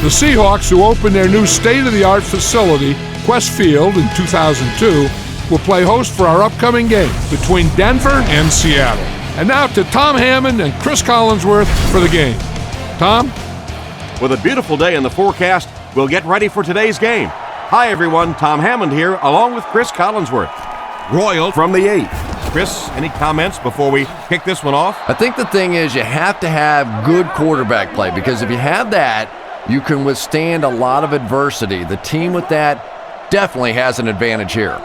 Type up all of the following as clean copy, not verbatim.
The Seahawks, who opened their new state-of-the-art facility, Quest Field, in 2002, will play host for our upcoming game between Denver and Seattle. And now to Tom Hammond and Chris Collinsworth for the game. Tom? With a beautiful day in the forecast, we'll get ready for today's game. Hi, everyone. Tom Hammond here, along with Chris Collinsworth. Royal from the 8th. Chris, any comments before we kick this one off? I think the thing is you have to have good quarterback play, because if you have that, you can withstand a lot of adversity. The team with that definitely has an advantage here.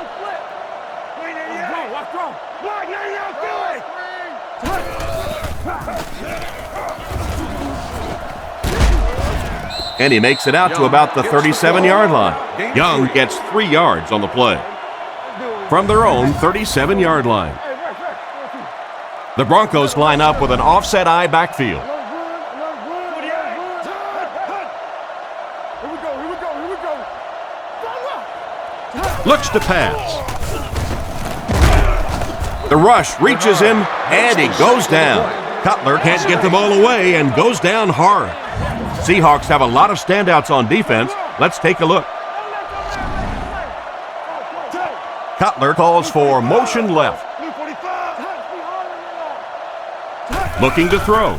And he makes it out to about the 37-yard line. Young gets 3 yards on the play. From their own 37-yard line. The Broncos line up with an offset eye backfield. Looks to pass. The rush reaches him, and he goes down. Cutler can't get the ball away and goes down hard. Seahawks have a lot of standouts on defense. Let's take a look. Cutler calls for motion left. Looking to throw.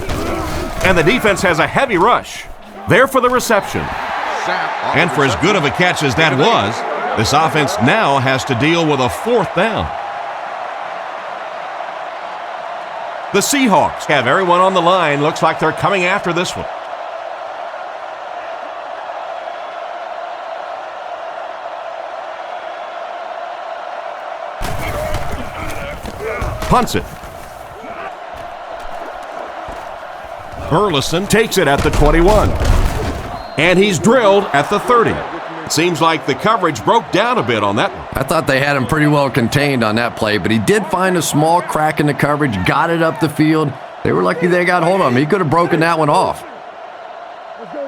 And the defense has a heavy rush. There for the reception. And for as good of a catch as that was, this offense now has to deal with a 4th down. The Seahawks have everyone on the line. Looks like they're coming after this one. Punts it. Burleson takes it at the 21. And he's drilled at the 30. Seems like the coverage broke down a bit on that one. I thought they had him pretty well contained on that play, but he did find a small crack in the coverage, got it up the field. They were lucky they got hold of him. He could have broken that one off. Let's go.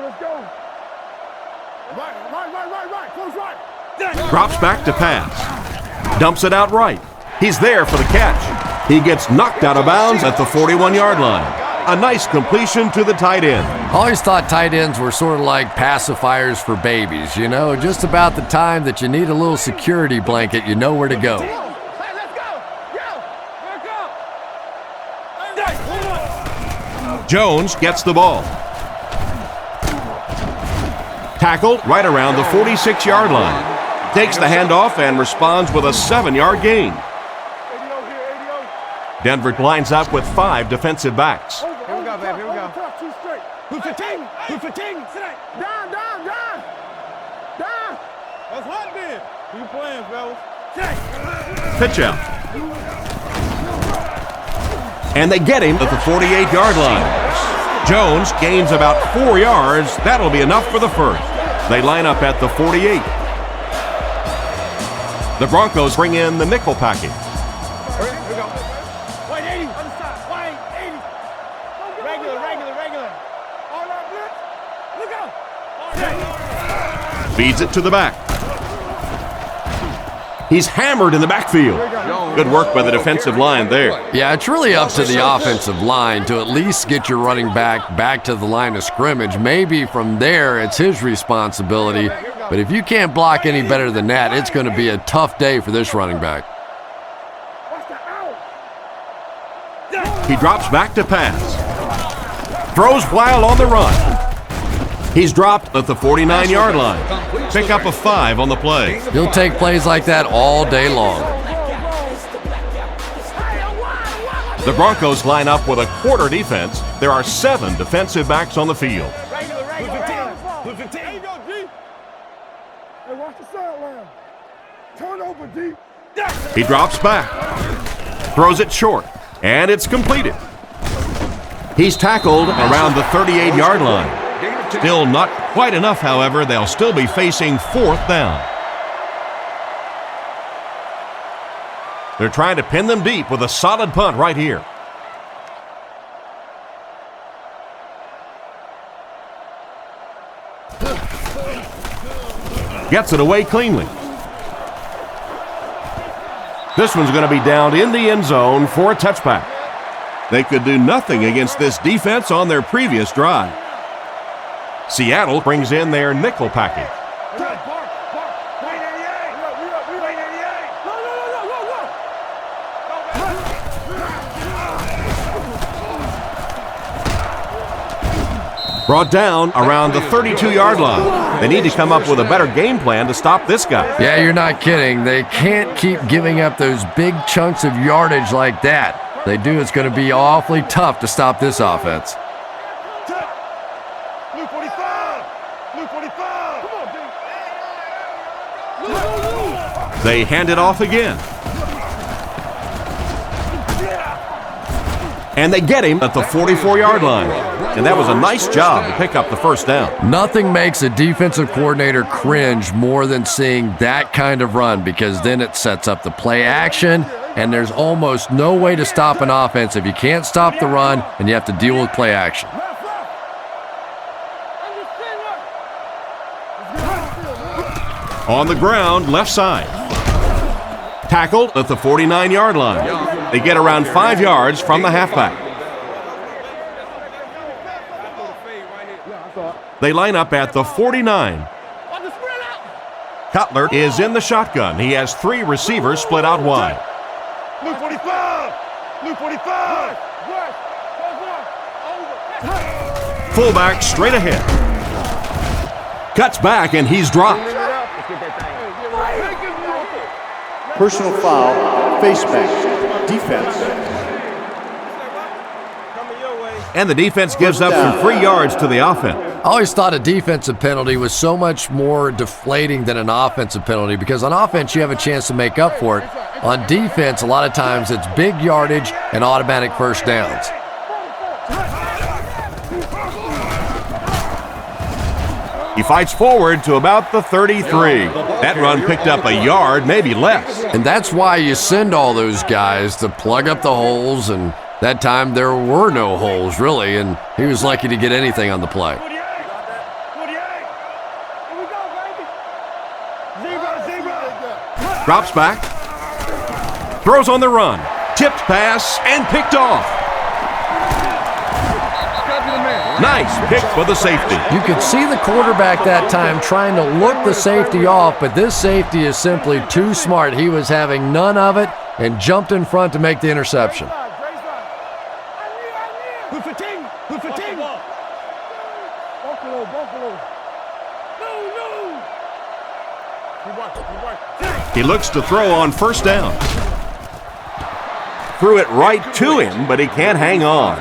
Right. Close right. Drops back to pass. Dumps it out right. He's there for the catch. He gets knocked out of bounds at the 41-yard line. A nice completion to the tight end. I always thought tight ends were sort of like pacifiers for babies. You know, just about the time that you need a little security blanket, you know where to go. Jones gets the ball. Tackled right around the 46-yard line. Takes the handoff and responds with a 7-yard gain. Denver lines up with 5 defensive backs. Here we go, baby. Here we go. Who's 15? Who's 15? Sit down. Down. That's hot, then. Who you playing, fellas? Pitch out. And they get him at the 48-yard line. Jones gains about 4 yards. That'll be enough for the first. They line up at the 48. The Broncos bring in the nickel package. Feeds it to the back. He's hammered in the backfield. Good work by the defensive line there. Yeah, it's really up to the offensive line to at least get your running back to the line of scrimmage. Maybe from there it's his responsibility. But if you can't block any better than that, it's going to be a tough day for this running back. He drops back to pass. Throws while on the run. He's dropped at the 49-yard line. Pick up a 5 on the play. He'll take plays like that all day long. The Broncos line up with a quarter defense. There are 7 defensive backs on the field. He drops back. Throws it short. And it's completed. He's tackled around the 38-yard line. Still not quite enough, however. They'll still be facing 4th down. They're trying to pin them deep with a solid punt right here. Gets it away cleanly. This one's going to be down in the end zone for a touchback. They could do nothing against this defense on their previous drive. Seattle brings in their nickel package. Brought down around the 32-yard line. They need to come up with a better game plan to stop this guy. Yeah, you're not kidding. They can't keep giving up those big chunks of yardage like that. If they do, it's going to be awfully tough to stop this offense. Blue 45! Blue 45! Come on, dude! They hand it off again. And they get him at the 44-yard line. And that was a nice job to pick up the first down. Nothing makes a defensive coordinator cringe more than seeing that kind of run, because then it sets up the play action, and there's almost no way to stop an offense if you can't stop the run and you have to deal with play action. On the ground, left side. Tackled at the 49-yard line. They get around 5 yards from the halfback. They line up at the 49. Cutler is in the shotgun. He has 3 receivers split out wide. Blue 45! Blue 45! Fullback straight ahead. Cuts back and he's dropped. Personal foul, face mask, defense. And the defense gives up some free yards to the offense. I always thought a defensive penalty was so much more deflating than an offensive penalty, because on offense you have a chance to make up for it. On defense, a lot of times it's big yardage and automatic first downs. He fights forward to about the 33. That run picked up a yard, maybe less. And that's why you send all those guys to plug up the holes, and that time there were no holes, really, and he was lucky to get anything on the play. 48! 48! Here we go, baby! Zero! Drops back. Throws on the run. Tipped pass and picked off. Nice pick for the safety. You could see the quarterback that time trying to look the safety off, but this safety is simply too smart. He was having none of it and jumped in front to make the interception. Blue 15! Blue 15! Buffalo! No! He looks to throw on first down. Threw it right to him, but he can't hang on.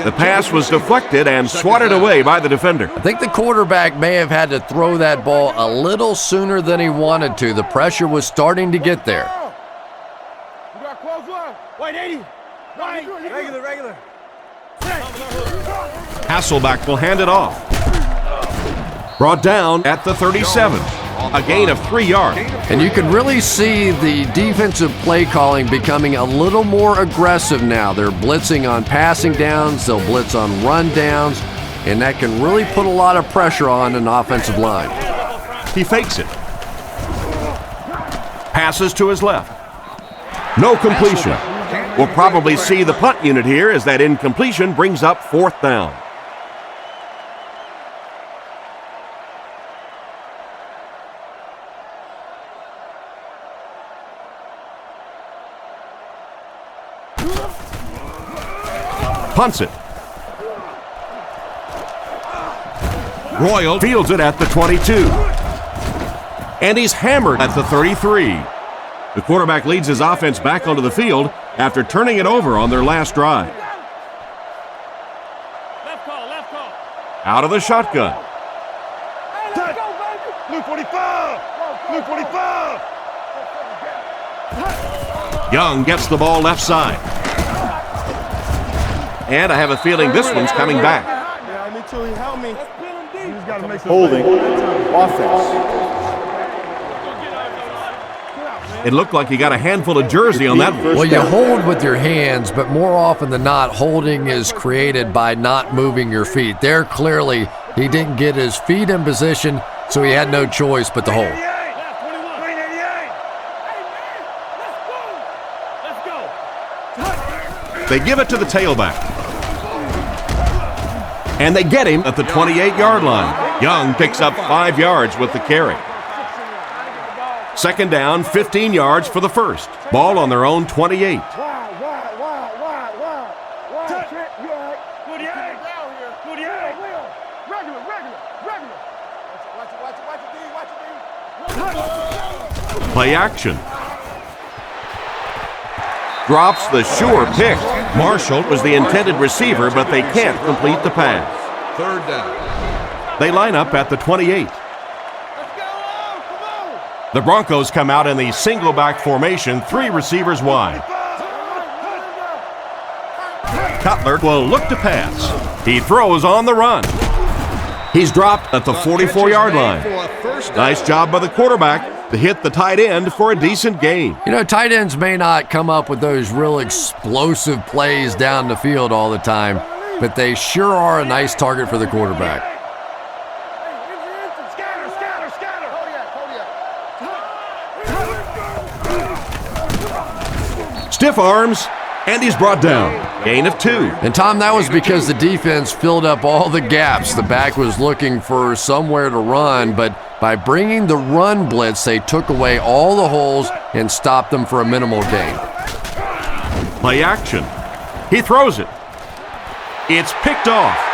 The pass was deflected and swatted away by the defender. I think the quarterback may have had to throw that ball a little sooner than he wanted to. The pressure was starting to get there. You got close one. White 80. Regular. Hasselback will hand it off. Brought down at the 37. A gain of 3 yards. And you can really see the defensive play calling becoming a little more aggressive now. They're blitzing on passing downs, they'll blitz on run downs, and that can really put a lot of pressure on an offensive line. He fakes it. Passes to his left. No completion. We'll probably see the punt unit here as that incompletion brings up 4th down. Punts it. Royal fields it at the 22. And he's hammered at the 33. The quarterback leads his offense back onto the field after turning it over on their last drive. Left call. Out of the shotgun. Hey, let's go, baby! Blue 45! Blue 45! Young gets the ball left side. And I have a feeling this one's coming back. Yeah, me too. He held me. Holding, offense. It looked like he got a handful of jersey on that one. Well, you hold with your hands, but more often than not, holding is created by not moving your feet. There, clearly, he didn't get his feet in position, so he had no choice but to hold. They give it to the tailback. And they get him at the 28-yard line. Young picks up 5 yards with the carry. Second down, 15 yards for the first. Ball on their own 28. Play action. Drops the sure pick. Marshall was the intended receiver, but they can't complete the pass. Third down. They line up at the 28. The Broncos come out in the single back formation, 3 receivers wide. Cutler will look to pass. He throws on the run. He's dropped at the 44-yard line. Nice job by the quarterback to hit the tight end for a decent gain. You know, tight ends may not come up with those real explosive plays down the field all the time, but they sure are a nice target for the quarterback. Stiff arms, and he's brought down. Gain of 2. And Tom, that was because the defense filled up all the gaps. The back was looking for somewhere to run, but by bringing the run blitz, they took away all the holes and stopped them for a minimal gain. Play action. He throws it. It's picked off.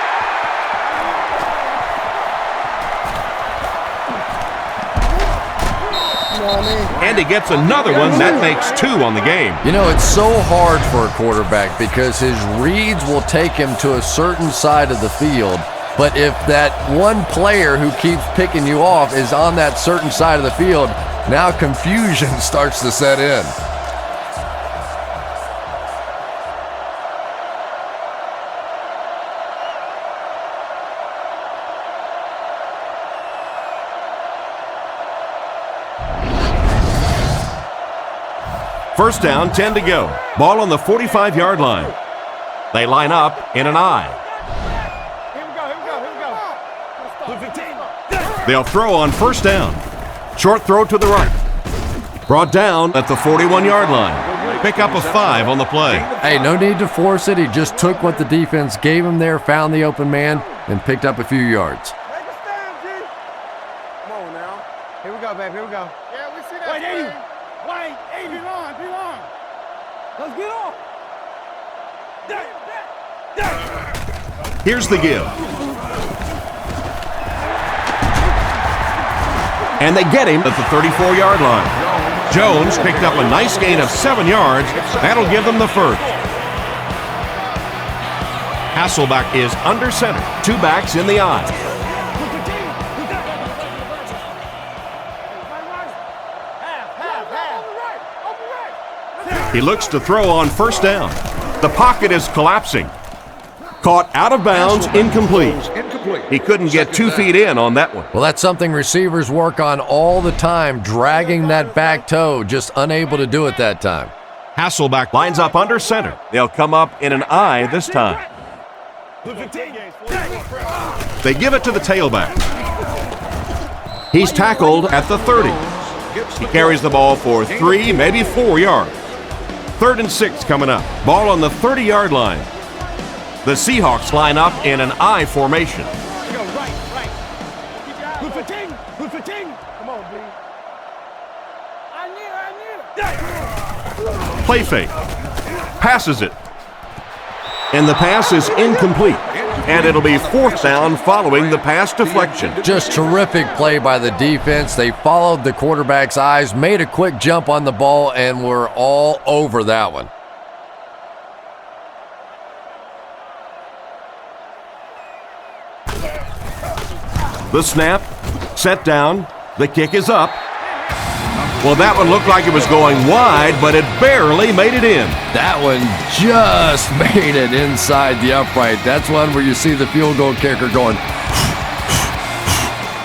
And he gets another one. That makes 2 on the game. You know, it's so hard for a quarterback because his reads will take him to a certain side of the field. But if that one player who keeps picking you off is on that certain side of the field, now confusion starts to set in. First down, 10 to go. Ball on the 45-yard line. They line up in an I. They'll throw on first down. Short throw to the right. Brought down at the 41-yard line. Pick up a 5 on the play. Hey, no need to force it. He just took what the defense gave him there, found the open man, and picked up a few yards. Come on now. Here we go, babe. Here we go. Yeah, we see that. Wait, 80. Wait, 80. Be long. Let's get off. Here's the give. And they get him at the 34-yard line. Jones picked up a nice gain of 7 yards. That'll give them the first. Hasselbeck is under center. 2 backs in the I. He looks to throw on first down. The pocket is collapsing. Caught out of bounds, incomplete. He couldn't get 2 feet in on that one. Well, that's something receivers work on all the time, dragging that back toe, just unable to do it that time. Hasselbeck lines up under center. They'll come up in an I this time. They give it to the tailback. He's tackled at the 30. He carries the ball for 3, maybe 4 yards. 3rd and 6 coming up. Ball on the 30-yard line. The Seahawks line up in an I formation. Play fake. Passes it. And the pass is incomplete. And it'll be 4th down following the pass deflection. Just terrific play by the defense. They followed the quarterback's eyes, made a quick jump on the ball, and were all over that one. The snap, set down, the kick is up. Well, that one looked like it was going wide, but it barely made it in. That one just made it inside the upright. That's one where you see the field goal kicker going,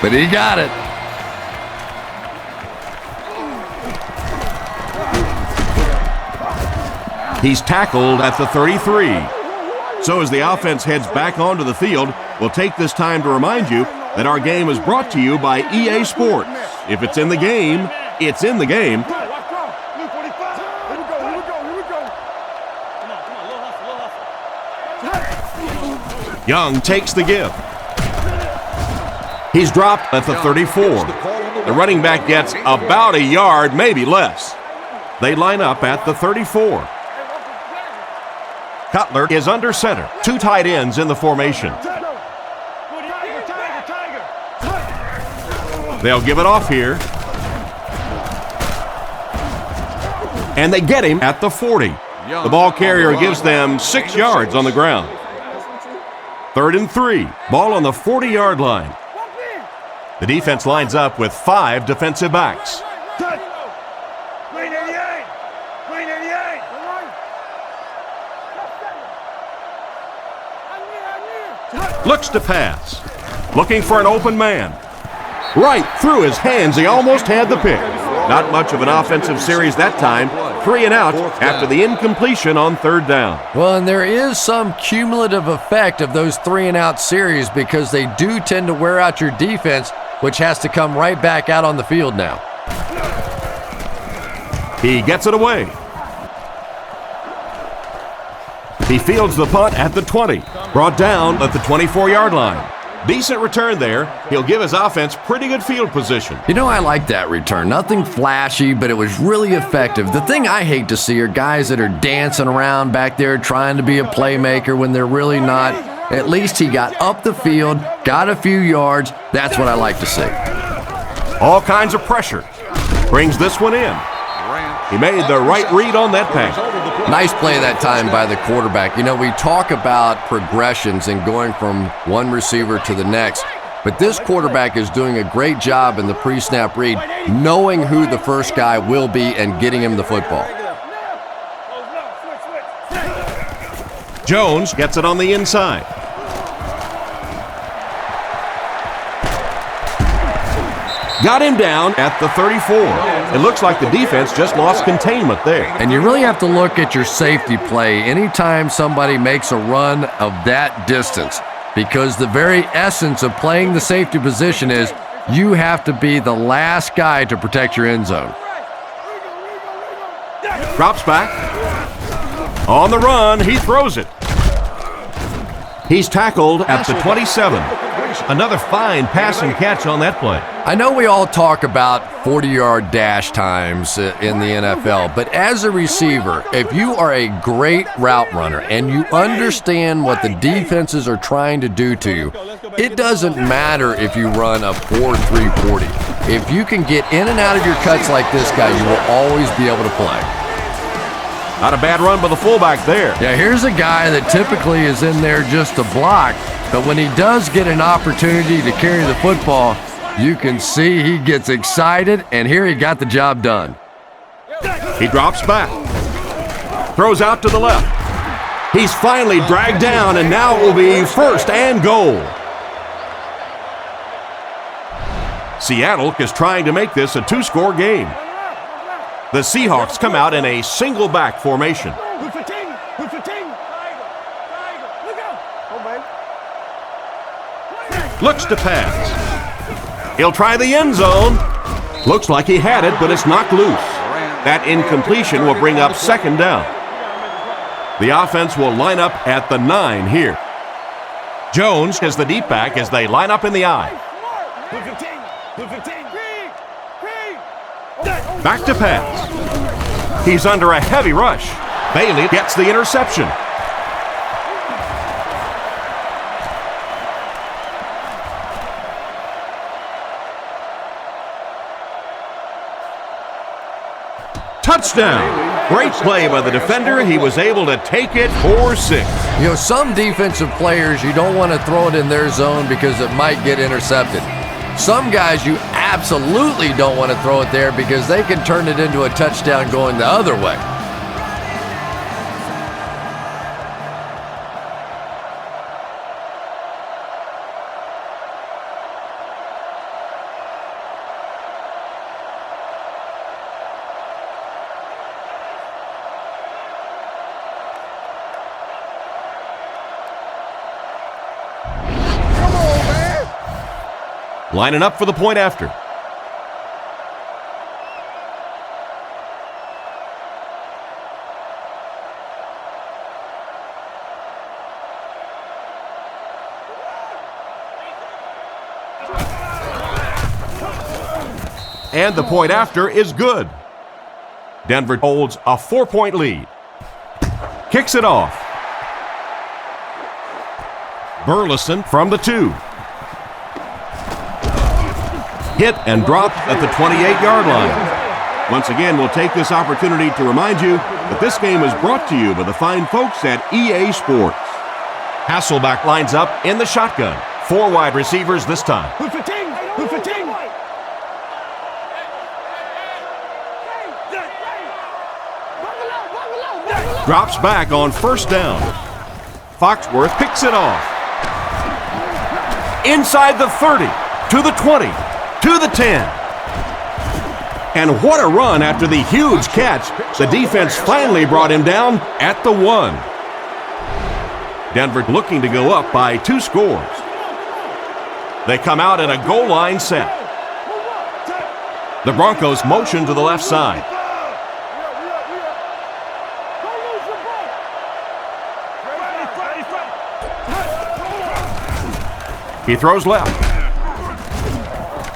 but he got it. He's tackled at the 33. So as the offense heads back onto the field, we'll take this time to remind you that our game is brought to you by EA Sports. If it's in the game, it's in the game. Young takes the give. He's dropped at the 34. The running back gets about a yard, maybe less. They line up at the 34. Cutler is under center. Two tight ends in the formation. They'll give it off here. And they get him at the 40. The ball carrier gives them 6 yards on the ground. 3rd and 3. Ball on the 40-yard line. The defense lines up with 5 defensive backs. Looks to pass. Looking for an open man. Right through his hands. He almost had the pick. Not much of an offensive series that time. 3 and out after the incompletion on 3rd down. Well, and there is some cumulative effect of those 3 and out series because they do tend to wear out your defense, which has to come right back out on the field now. He gets it away. He fields the punt at the 20. Brought down at the 24-yard line. Decent return there. He'll give his offense pretty good field position. You know, I like that return. Nothing flashy, but it was really effective. The thing I hate to see are guys that are dancing around back there trying to be a playmaker when they're really not. At least he got up the field, got a few yards. That's what I like to see. All kinds of pressure. Brings this one in. He made the right read on that pass. Nice play that time by the quarterback. You know, we talk about progressions and going from one receiver to the next, but this quarterback is doing a great job in the pre-snap read, knowing who the first guy will be and getting him the football. Jones gets it on the inside. Got him down at the 34. It looks like the defense just lost containment there. And you really have to look at your safety play anytime somebody makes a run of that distance, because the very essence of playing the safety position is you have to be the last guy to protect your end zone. Drops back. On the run, he throws it. He's tackled at the 27. Another fine pass and catch on that play. I know we all talk about 40-yard dash times in the NFL, but as a receiver, if you are a great route runner and you understand what the defenses are trying to do to you, it doesn't matter if you run a 4.3 40. If you can get in and out of your cuts like this guy, you will always be able to play. Not a bad run by the fullback there. Yeah, here's a guy that typically is in there just to block, but when he does get an opportunity to carry the football, you can see he gets excited, and here he got the job done. He drops back. Throws out to the left. He's finally dragged down, and now it will be 1st and goal. Seattle is trying to make this a 2-score game. The Seahawks come out in a single back formation. Looks to pass. He'll try the end zone. Looks like he had it, but it's knocked loose. That incompletion will bring up 2nd down. The offense will line up at the 9 here. Jones is the deep back as they line up in the I. Back to pass. He's under a heavy rush. Bailey gets the interception. Touchdown. Great play by the defender. He was able to take it for 6. You know, some defensive players, you don't want to throw it in their zone because it might get intercepted. Some guys, you absolutely don't want to throw it there because they can turn it into a touchdown going the other way. Lining up for the point after. And the point after is good. Denver holds a 4-point lead. Kicks it off. Burleson from the 2. Hit and dropped at the 28-yard line. Once again, we'll take this opportunity to remind you that this game is brought to you by the fine folks at EA Sports. Hasselback lines up in the shotgun. 4 wide receivers this time. Drops back on first down. Foxworth picks it off. Inside the 30, to the 20, to the 10. And what a run after the huge catch. The defense finally brought him down at the 1. Denver looking to go up by 2 scores. They come out in a goal line set. The Broncos motion to the left side. He throws left.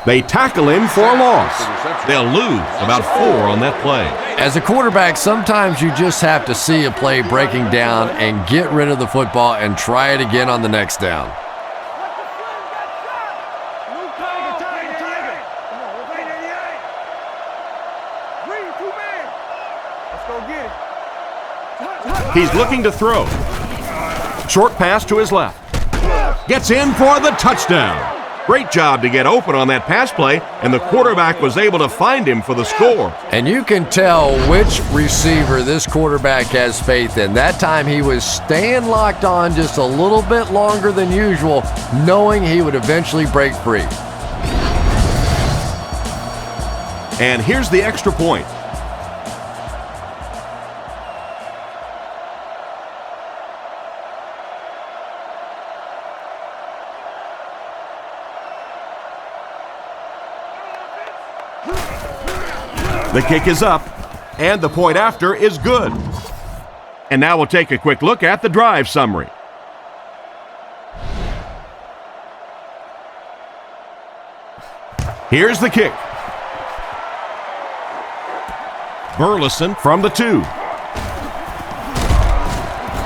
They tackle him for a loss. They'll lose about 4 on that play. As a quarterback, sometimes you just have to see a play breaking down and get rid of the football and try it again on the next down. He's looking to throw. Short pass to his left. Gets in for the touchdown. Great job to get open on that pass play, and the quarterback was able to find him for the score. And you can tell which receiver this quarterback has faith in. That time he was staying locked on just a little bit longer than usual, knowing he would eventually break free. And here's the extra point. The kick is up, and the point after is good. And now we'll take a quick look at the drive summary. Here's the kick. Burleson from the 2.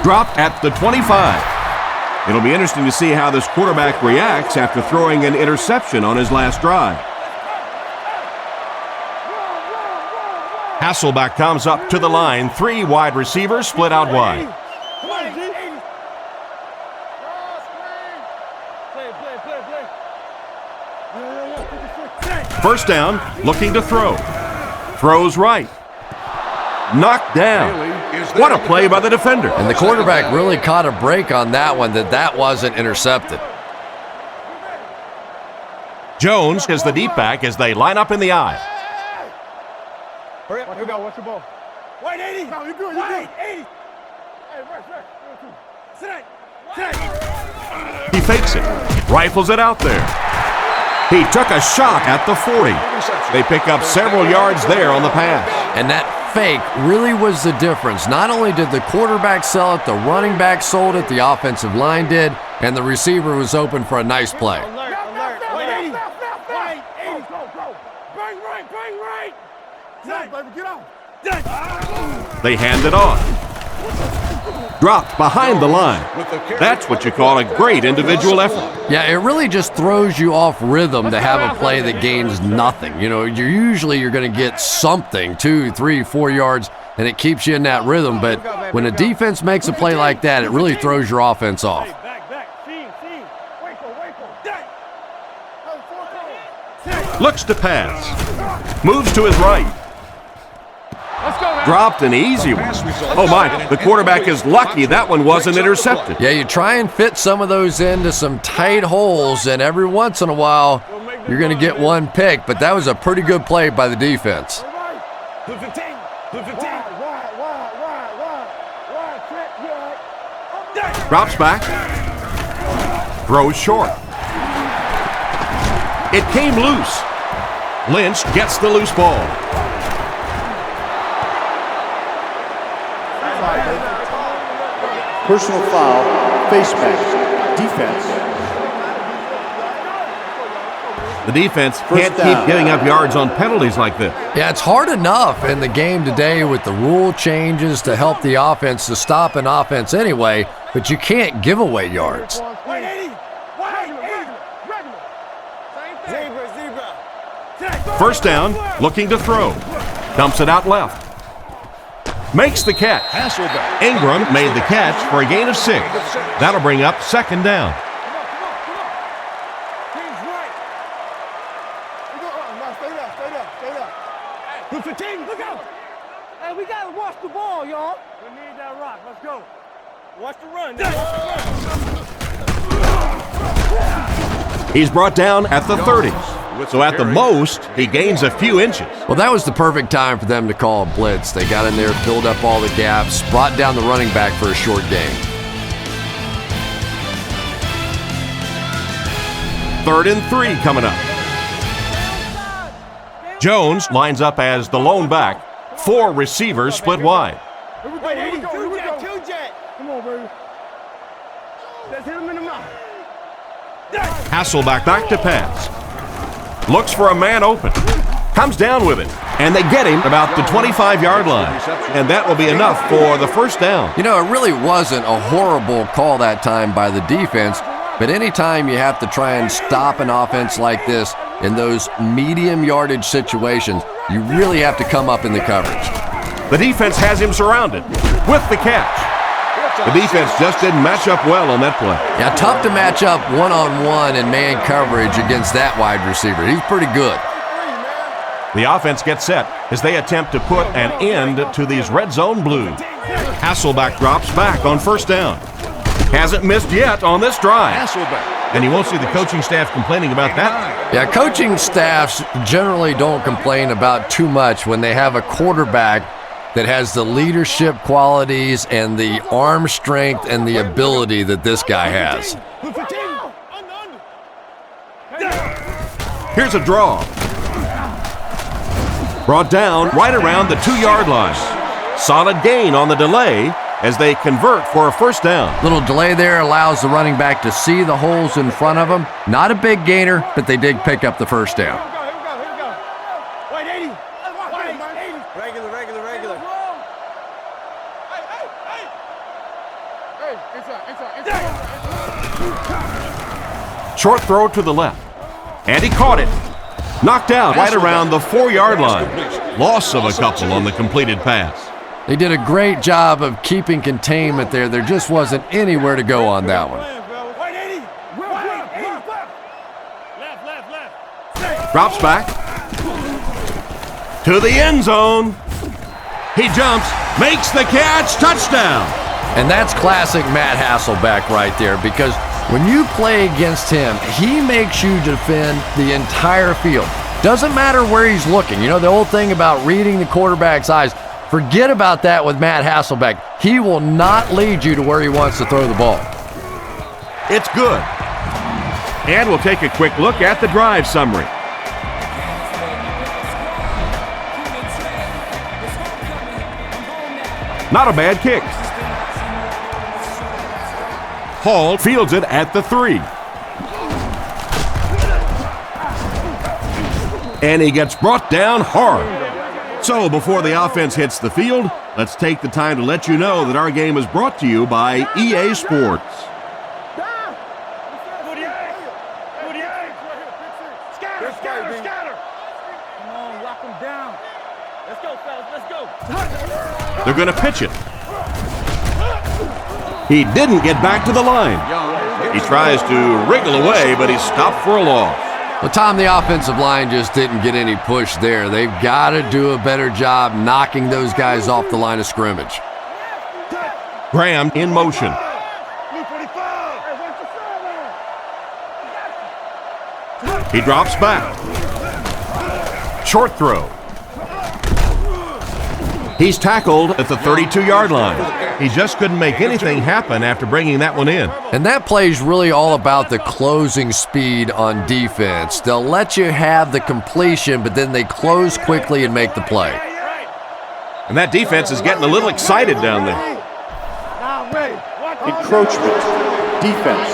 Drop at the 25. It'll be interesting to see how this quarterback reacts after throwing an interception on his last drive. Hasselback comes up to the line. 3 wide receivers split out wide. First down, looking to throw. Throws right. Knocked down. What a play by the defender. And the quarterback really caught a break on that one, that wasn't intercepted. Jones is the deep back as they line up in the I. Hurry up, here we go, what's your ball? Wait, 80! No, you're good, you're good. 80! Hey, right. Sit. He fakes it, rifles it out there. He took a shot at the 40. They pick up several yards there on the pass. And that fake really was the difference. Not only did the quarterback sell it, the running back sold it, the offensive line did, and the receiver was open for a nice play. Alert. Wait, 80! Wait, 80! Go. Bang right! Get out! They hand it off. Dropped behind the line. That's what you call a great individual effort. Yeah, it really just throws you off rhythm to have a play that gains nothing. You know, you're going to get something, 2, 3, 4 yards, and it keeps you in that rhythm. But when a defense makes a play like that, it really throws your offense off. Looks to pass. Moves to his right. Dropped an easy one. Oh my, the quarterback is lucky that one wasn't intercepted. Yeah, you try and fit some of those into some tight holes, and every once in a while, you're going to get one pick, but that was a pretty good play by the defense. Drops back. Throws short. It came loose. Lynch gets the loose ball. Personal foul, face mask, defense. The defense can't keep giving up yards on penalties like this. Yeah, it's hard enough in the game today with the rule changes to help the offense to stop an offense anyway, but you can't give away yards. First down, looking to throw. Dumps it out left. Makes the catch. Ingram made the catch for a gain of 6. That'll bring up second down. Hey, we gotta watch the ball, y'all. We need that rock. Let's go. Watch the run. He's brought down at the 30. So at the most, he gains a few inches. Well, that was the perfect time for them to call a blitz. They got in there, filled up all the gaps, brought down the running back for a short gain. 3rd and 3 coming up. Jones lines up as the lone back. 4 receivers split wide. Wait, 82 jet. Come on, baby. Let's hit him in the mouth. Hasselback back to pass. Looks for a man open. Comes down with it. And they get him about the 25-yard line. And that will be enough for the first down. You know, it really wasn't a horrible call that time by the defense, but anytime you have to try and stop an offense like this in those medium yardage situations, you really have to come up in the coverage. The defense has him surrounded with the catch. The defense just didn't match up well on that play. Yeah, tough to match up one-on-one in man coverage against that wide receiver. He's pretty good. The offense gets set as they attempt to put an end to these red zone blues. Hasselback drops back on first down. Hasn't missed yet on this drive. And you won't see the coaching staff complaining about that. Yeah, coaching staffs generally don't complain about too much when they have a quarterback that has the leadership qualities and the arm strength and the ability that this guy has. Here's a draw. Brought down right around the 2-yard line. Solid gain on the delay as they convert for a first down. Little delay there allows the running back to see the holes in front of him. Not a big gainer, but they did pick up the first down. Wait, 80. Regular. Inside. Short throw to the left. And he caught it. Knocked out right around the 4-yard line. Loss of a couple on the completed pass. They did a great job of keeping containment there. There just wasn't anywhere to go on that one. Drops back. To the end zone. He jumps, makes the catch, touchdown. And that's classic Matt Hasselback right there, because when you play against him, he makes you defend the entire field. Doesn't matter where he's looking. You know, the old thing about reading the quarterback's eyes, forget about that with Matt Hasselback. He will not lead you to where he wants to throw the ball. It's good. And we'll take a quick look at the drive summary. Not a bad kick. Hall fields it at the 3. And he gets brought down hard. So before the offense hits the field, let's take the time to let you know that our game is brought to you by EA Sports. Scatter. Come on, lock him down. Let's go, fellas, let's go. They're going to pitch it. He didn't get back to the line. He tries to wriggle away, but he's stopped for a loss. Well, Tom, the offensive line just didn't get any push there. They've got to do a better job knocking those guys off the line of scrimmage. Graham in motion. He drops back. Short throw. He's tackled at the 32-yard line. He just couldn't make anything happen after bringing that one in. And that play's really all about the closing speed on defense. They'll let you have the completion, but then they close quickly and make the play. And that defense is getting a little excited down there. Encroachment. Defense.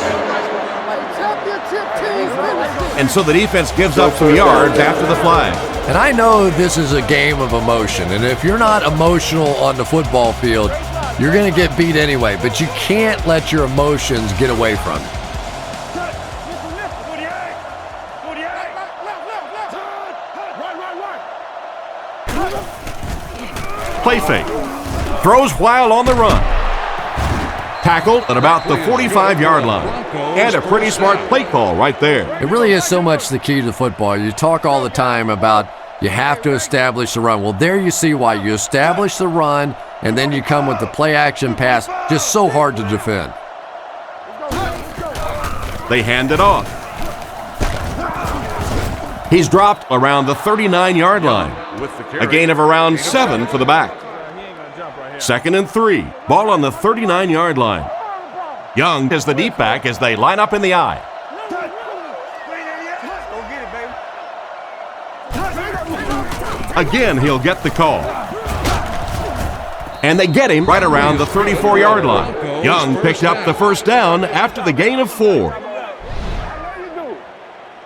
And so the defense gives up some yards after the flag. And I know this is a game of emotion, and if you're not emotional on the football field, you're going to get beat anyway, but you can't let your emotions get away from you. Play fake. Throws while on the run. Tackled at about the 45-yard line. And a pretty smart play call right there. It really is so much the key to football. You talk all the time about you have to establish the run. Well, there you see why. You establish the run, and then you come with the play-action pass. Just so hard to defend. They hand it off. He's dropped around the 39-yard line. A gain of around 7 for the back. 2nd and 3. Ball on the 39-yard line. Young is the deep back as they line up in the I. Again, he'll get the call. And they get him right around the 34-yard line. Young picked up the first down after the gain of 4.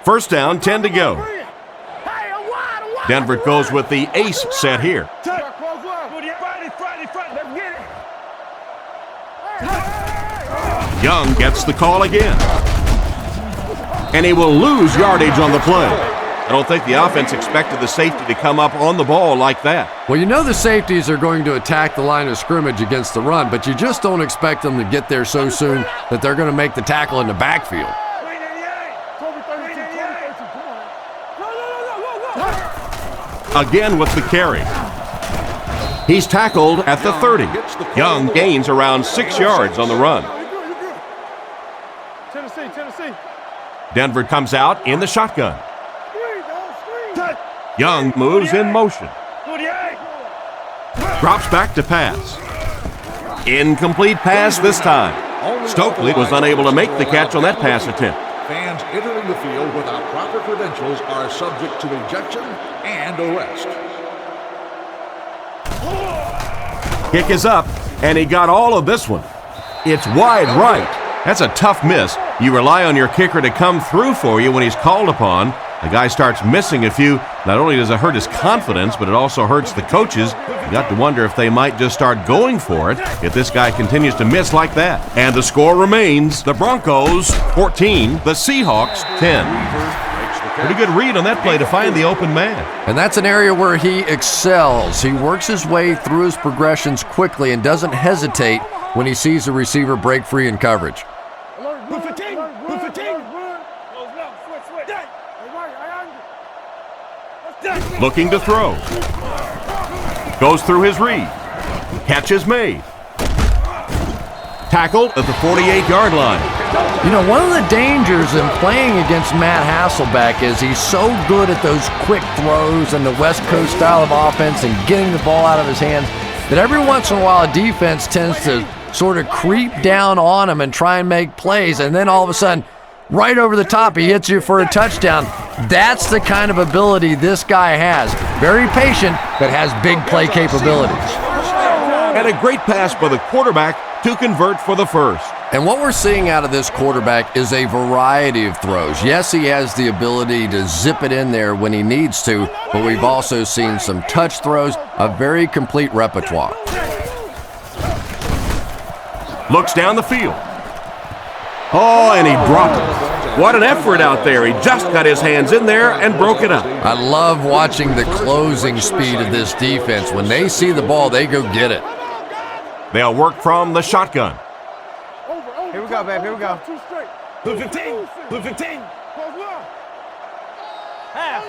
First down, 10 to go. Denver goes with the ace set here. Young gets the call again. And he will lose yardage on the play. I don't think the offense expected the safety to come up on the ball like that. Well, you know the safeties are going to attack the line of scrimmage against the run, but you just don't expect them to get there so soon that they're going to make the tackle in the backfield. Again with the carry. He's tackled at the 30. Young gains around 6 yards on the run. Tennessee. Denver comes out in the shotgun. Young moves in motion. Drops back to pass. Incomplete pass this time. Stokely was unable to make the catch on that pass attempt. Fans entering the field without proper credentials are subject to ejection and arrest. Kick is up, and he got all of this one. It's wide right. That's a tough miss. You rely on your kicker to come through for you when he's called upon. The guy starts missing a few. Not only does it hurt his confidence, but it also hurts the coaches. You got to wonder if they might just start going for it if this guy continues to miss like that. And the score remains the Broncos 14, the Seahawks 10. Pretty good read on that play to find the open man. And that's an area where he excels. He works his way through his progressions quickly and doesn't hesitate when he sees the receiver break free in coverage. Looking to throw. Goes through his read. Catch is made. Tackled at the 48-yard line. You know, one of the dangers in playing against Matt Hasselbeck is he's so good at those quick throws and the West Coast style of offense and getting the ball out of his hands that every once in a while a defense tends to sort of creep down on him and try and make plays, and then all of a sudden, right over the top, he hits you for a touchdown. That's the kind of ability this guy has. Very patient, but has big play capabilities. And a great pass by the quarterback to convert for the first. And what we're seeing out of this quarterback is a variety of throws. Yes, he has the ability to zip it in there when he needs to, but we've also seen some touch throws, a very complete repertoire. Looks down the field. Oh, and he dropped it. What an effort out there. He just got his hands in there and broke it up. I love watching the closing speed of this defense. When they see the ball, they go get it. They'll work from the shotgun. Here we go, babe. Here we go. Blue 15. Blue 15. Half.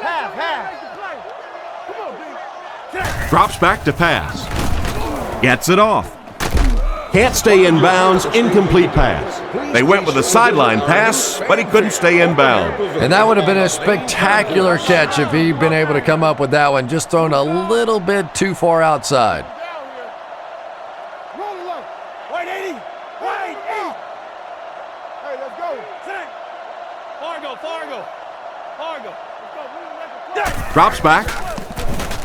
Drops back to pass. Gets it off. Can't stay in bounds, incomplete pass. They went with a sideline pass, but he couldn't stay in bounds. And that would have been a spectacular catch if he'd been able to come up with that one, just thrown a little bit too far outside. Roll it low. Right 80. Right 80. Hey, let's go. Fargo. Let's go. Drops back.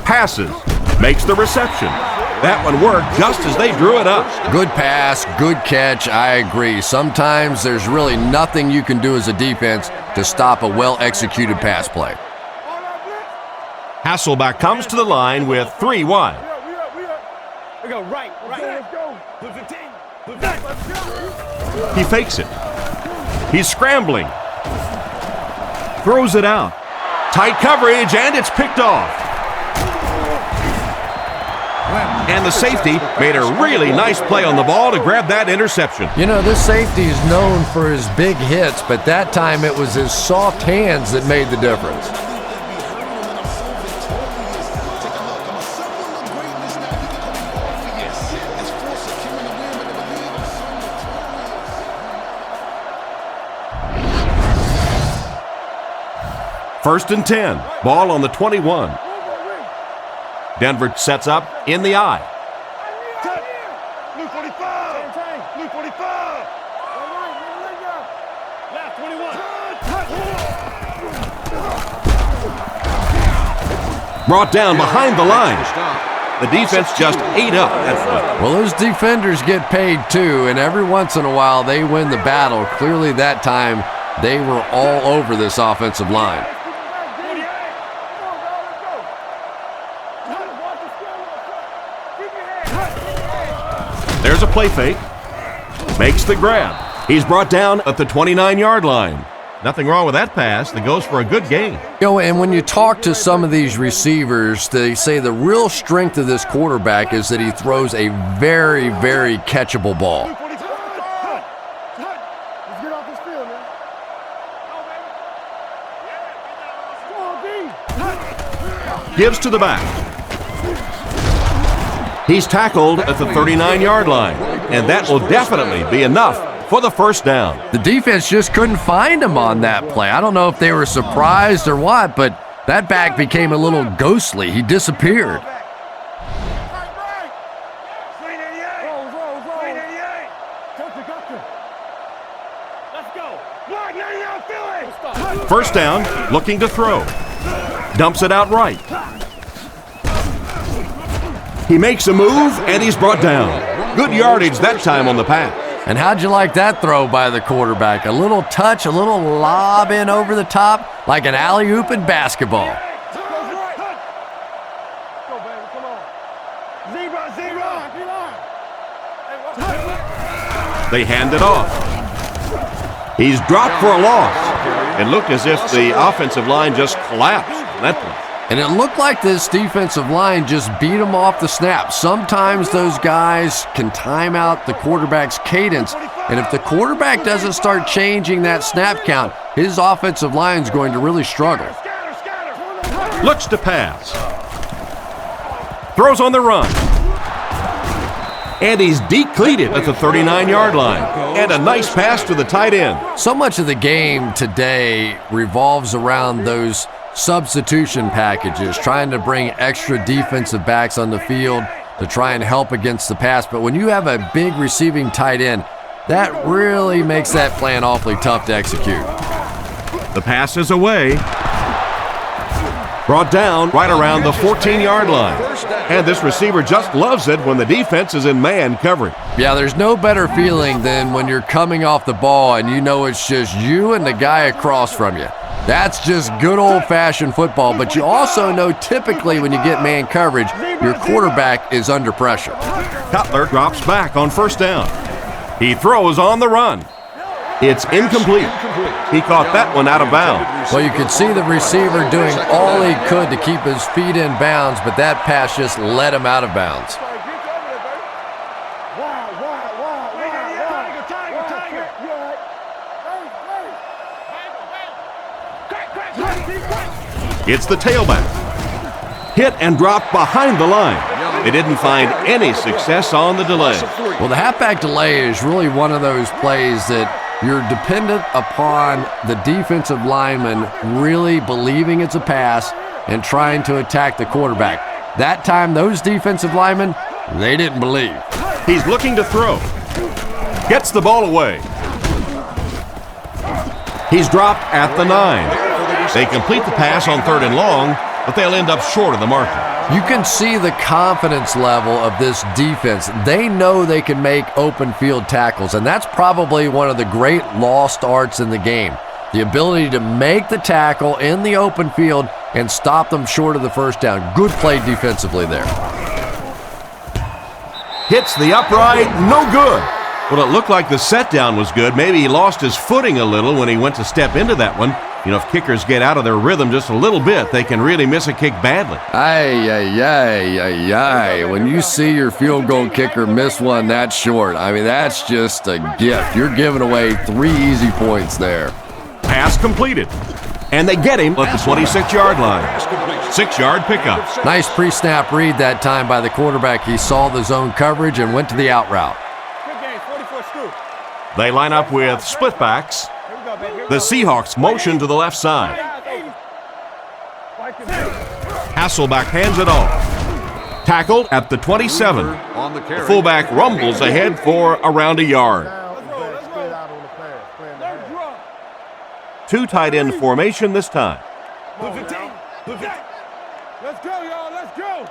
Passes. Makes the reception. That one worked just as they drew it up. Good pass, good catch, I agree. Sometimes there's really nothing you can do as a defense to stop a well-executed pass play. Hasselback comes to the line with 3 wide. We go right. Let's go. He fakes it. He's scrambling. Throws it out. Tight coverage, and it's picked off. And the safety made a really nice play on the ball to grab that interception. You know, this safety is known for his big hits, but that time it was his soft hands that made the difference. First and 10. Ball on the 21. Denver sets up in the eye. Blue 45. Blue 45. Left 21. Brought down behind the line. The defense just ate up that play. Well, those defenders get paid too, and every once in a while they win the battle. Clearly that time they were all over this offensive line. There's a play fake. Makes the grab. He's brought down at the 29-yard line. Nothing wrong with that pass that goes for a good gain. You know, and when you talk to some of these receivers, they say the real strength of this quarterback is that he throws a very, very catchable ball. Let's get off this field, man. Gives to the back. He's tackled at the 39-yard line, and that will definitely be enough for the first down. The defense just couldn't find him on that play. I don't know if they were surprised or what, but that back became a little ghostly. He disappeared. First down, looking to throw. Dumps it out right. He makes a move, and he's brought down. Good yardage that time on the pass. And how'd you like that throw by the quarterback? A little touch, a little lob in over the top, like an alley-oop in basketball. They hand it off. He's dropped for a loss. It looked as if the offensive line just collapsed on that play. And it looked like this defensive line just beat him off the snap. Sometimes those guys can time out the quarterback's cadence, and if the quarterback doesn't start changing that snap count, his offensive line's going to really struggle. Looks to pass. Throws on the run. And he's decleated at the 39-yard line. And a nice pass to the tight end. So much of the game today revolves around those substitution packages, trying to bring extra defensive backs on the field to try and help against the pass. But when you have a big receiving tight end, that really makes that plan awfully tough to execute. The pass is away. Brought down right around the 14-yard line. And this receiver just loves it when the defense is in man coverage. Yeah, there's no better feeling than when you're coming off the ball and you know it's just you and the guy across from you. That's just good old-fashioned football, but you also know typically when you get man coverage, your quarterback is under pressure. Cutler drops back on first down. He throws on the run. It's incomplete. He caught that one out of bounds. Well, you could see the receiver doing all he could to keep his feet in bounds, but that pass just let him out of bounds. It's the tailback. Hit and dropped behind the line. They didn't find any success on the delay. Well, the halfback delay is really one of those plays that you're dependent upon the defensive lineman really believing it's a pass and trying to attack the quarterback. That time, those defensive linemen, they didn't believe. He's looking to throw. Gets the ball away. He's dropped at the 9. They complete the pass on 3rd and long, but they'll end up short of the marker. You can see the confidence level of this defense. They know they can make open field tackles, and that's probably one of the great lost arts in the game. The ability to make the tackle in the open field and stop them short of the first down. Good play defensively there. Hits the upright, no good. Well, it looked like the set down was good. Maybe he lost his footing a little when he went to step into that one. You know, if kickers get out of their rhythm just a little bit, they can really miss a kick badly. When you see your field goal kicker miss one that short, I mean, that's just a gift. You're giving away 3 easy points there. Pass completed. And they get him at the 26-yard line. 6-yard pickup. Nice pre-snap read that time by the quarterback. He saw the zone coverage and went to the out route. They line up with split backs. The Seahawks motion to the left side. Hasselbeck hands it off. Tackled at the 27. The fullback rumbles ahead for around a yard. 2 tight end formation this time. Let's go, y'all. Let's go.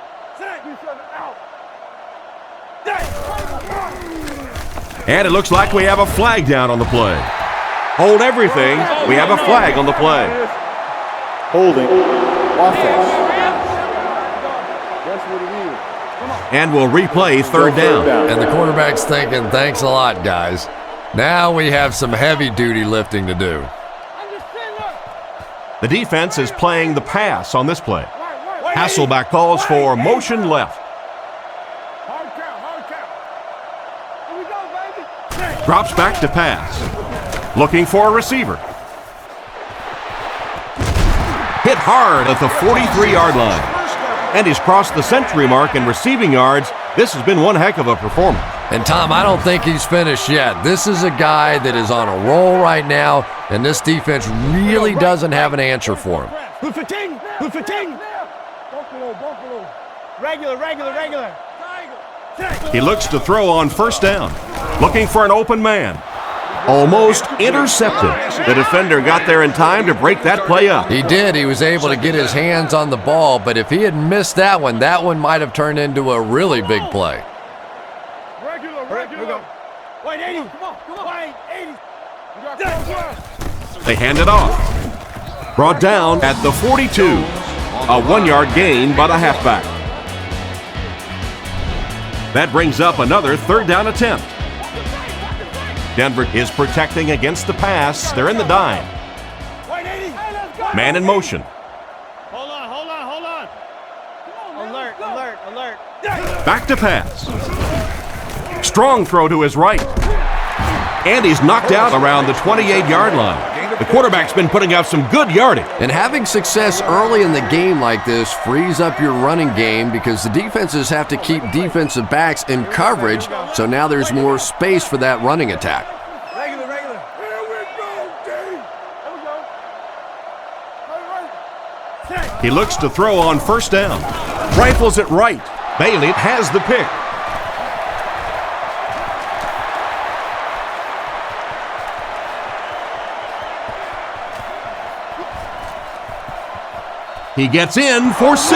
And it looks like we have a flag down on the play. Hold everything. We have a flag on the play. Holding. Offense. And we'll replay third down. And the quarterback's thinking, thanks a lot, guys. Now we have some heavy-duty lifting to do. The defense is playing the pass on this play. Hasselbeck calls for motion left. Drops back to pass. Looking for a receiver. Hit hard at the 43-yard line. And he's crossed the century mark in receiving yards. This has been one heck of a performance. And Tom, I don't think he's finished yet. This is a guy that is on a roll right now, and this defense really doesn't have an answer for him. Regular. He looks to throw on first down. Looking for an open man. Almost intercepted. The defender got there in time to break that play up. He did. He was able to get his hands on the ball, but if he had missed that one might have turned into a really big play. Regular. Wait, 80. Come on. Wait, 80. They hand it off. Brought down at the 42. A 1-yard gain by the halfback. That brings up another third down attempt. Denver is protecting against the pass. They're in the dime. Man in motion. Hold on. Alert. Back to pass. Strong throw to his right. And he's knocked out around the 28-yard line. The quarterback's been putting up some good yardage. And having success early in the game like this frees up your running game because the defenses have to keep defensive backs in coverage, so now there's more space for that running attack. Regular. Here we go, Here we go. He looks to throw on first down. Rifles it right. Bailey has the pick. He gets in for 6.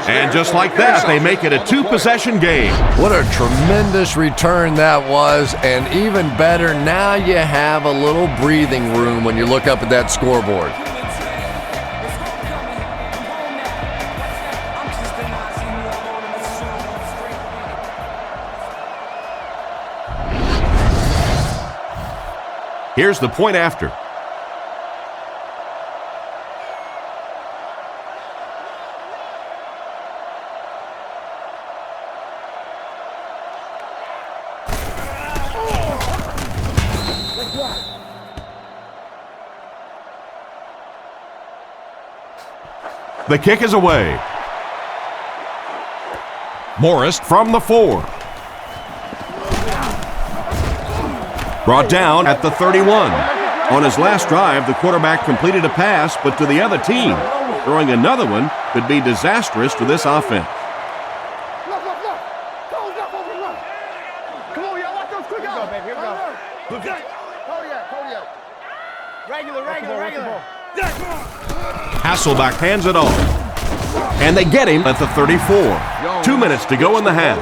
And just like that, they make it a 2-possession game. What a tremendous return that was, and even better, now you have a little breathing room when you look up at that scoreboard. Here's the point after. The kick is away. Morris from the 4. Brought down at the 31. On his last drive, the quarterback completed a pass, but to the other team. Throwing another one could be disastrous to this offense. Look. Come on, y'all. Watch those quick out. Here we go. Kodiak. Regular. Hasselbeck hands it off. And they get him at the 34. 2 minutes to go in the half.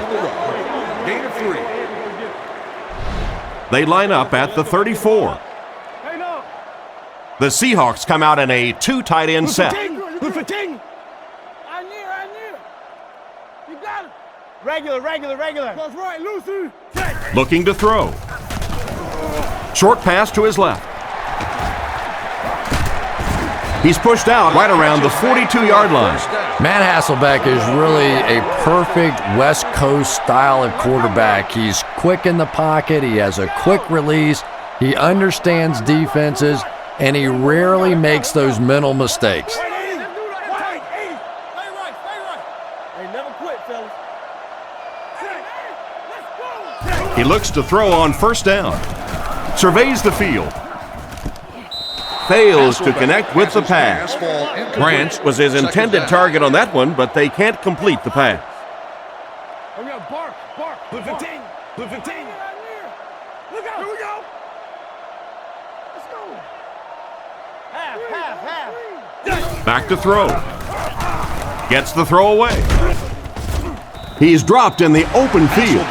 Gain of 3. They line up at the 34. The Seahawks come out in a 2 tight end set. I knew. You got it. Regular. That's right, Lucy. Looking to throw. Short pass to his left. He's pushed out right around the 42-yard line. Matt Hasselbeck is really a perfect West Coast style of quarterback. He's quick in the pocket. He has a quick release. He understands defenses, and he rarely makes those mental mistakes. He looks to throw on first down. Surveys the field. Fails to connect with the pass. Branch was his intended target on that one, but they can't complete the pass. Bark. Put 15. Look out. Here we go. Let's go. Half. Back to throw. Gets the throw away. He's dropped in the open field.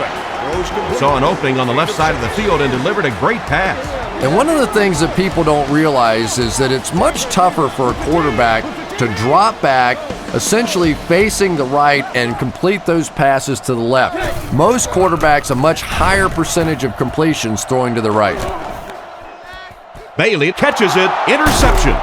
Saw an opening on the left side of the field and delivered a great pass. And one of the things that people don't realize is that it's much tougher for a quarterback to drop back, essentially facing the right, and complete those passes to the left. Most quarterbacks a much higher percentage of completions throwing to the right. Bailey catches it, interception.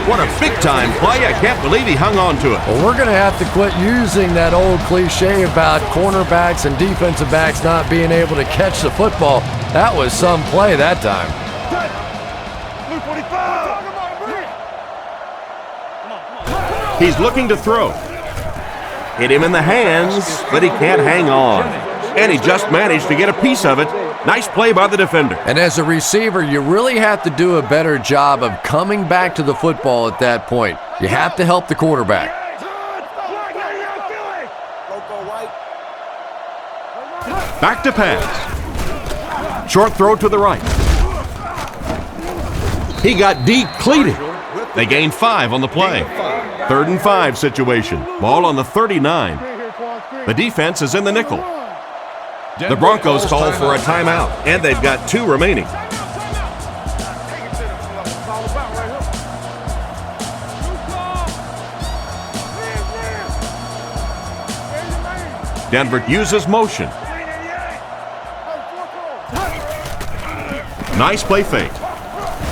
What a big-time play. I can't believe he hung on to it. Well, we're going to have to quit using that old cliche about cornerbacks and defensive backs not being able to catch the football. That was some play that time. He's looking to throw. Hit him in the hands, but he can't hang on. And he just managed to get a piece of it. Nice play by the defender. And as a receiver, you really have to do a better job of coming back to the football at that point. You have to help the quarterback. Back to pass. Short throw to the right. He got depleted. They gained 5 on the play. 3rd and 5 situation. Ball on the 39. The defense is in the nickel. The Broncos call for a timeout, and they've got 2 remaining. Denver uses motion. Nice play fake.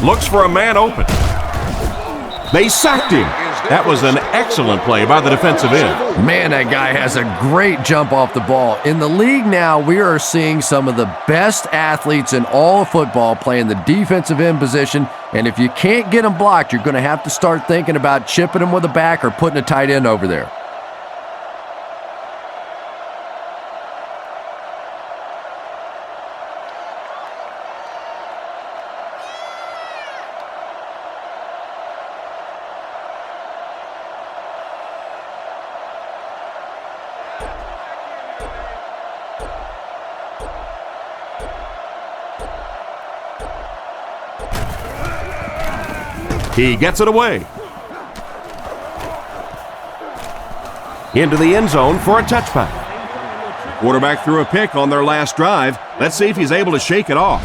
Looks for a man open. They sacked him. That was an excellent play by the defensive end. Man, that guy has a great jump off the ball. In the league now, we are seeing some of the best athletes in all of football playing the defensive end position, and if you can't get them blocked, you're going to have to start thinking about chipping them with a back or putting a tight end over there. He gets it away. Into the end zone for a touchback. Quarterback threw a pick on their last drive. Let's see if he's able to shake it off.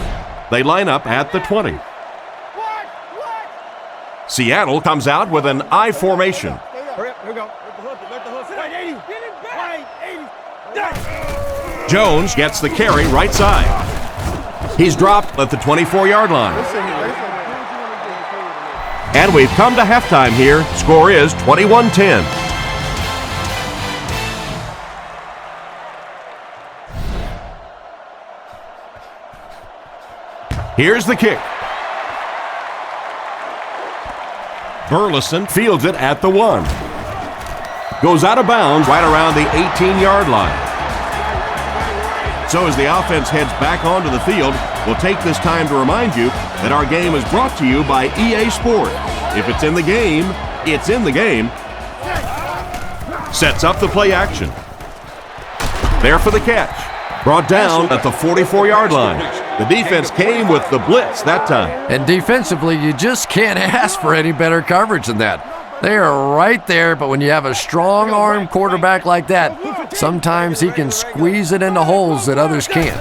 They line up at the 20. Seattle comes out with an I formation. Hurry up, here we go. Let the hook. Wait, 80. Get him back. 80. Jones gets the carry right side. He's dropped at the 24-yard line. And we've come to halftime here. Score is 21-10. Here's the kick. Burleson fields it at the 1. Goes out of bounds right around the 18-yard line. So as the offense heads back onto the field, we'll take this time to remind you that our game is brought to you by EA Sport. If it's in the game, it's in the game. Sets up the play action. There for the catch. Brought down at the 44-yard line. The defense came with the blitz that time. And defensively, you just can't ask for any better coverage than that. They are right there, but when you have a strong-arm quarterback like that, sometimes he can squeeze it into holes that others can't.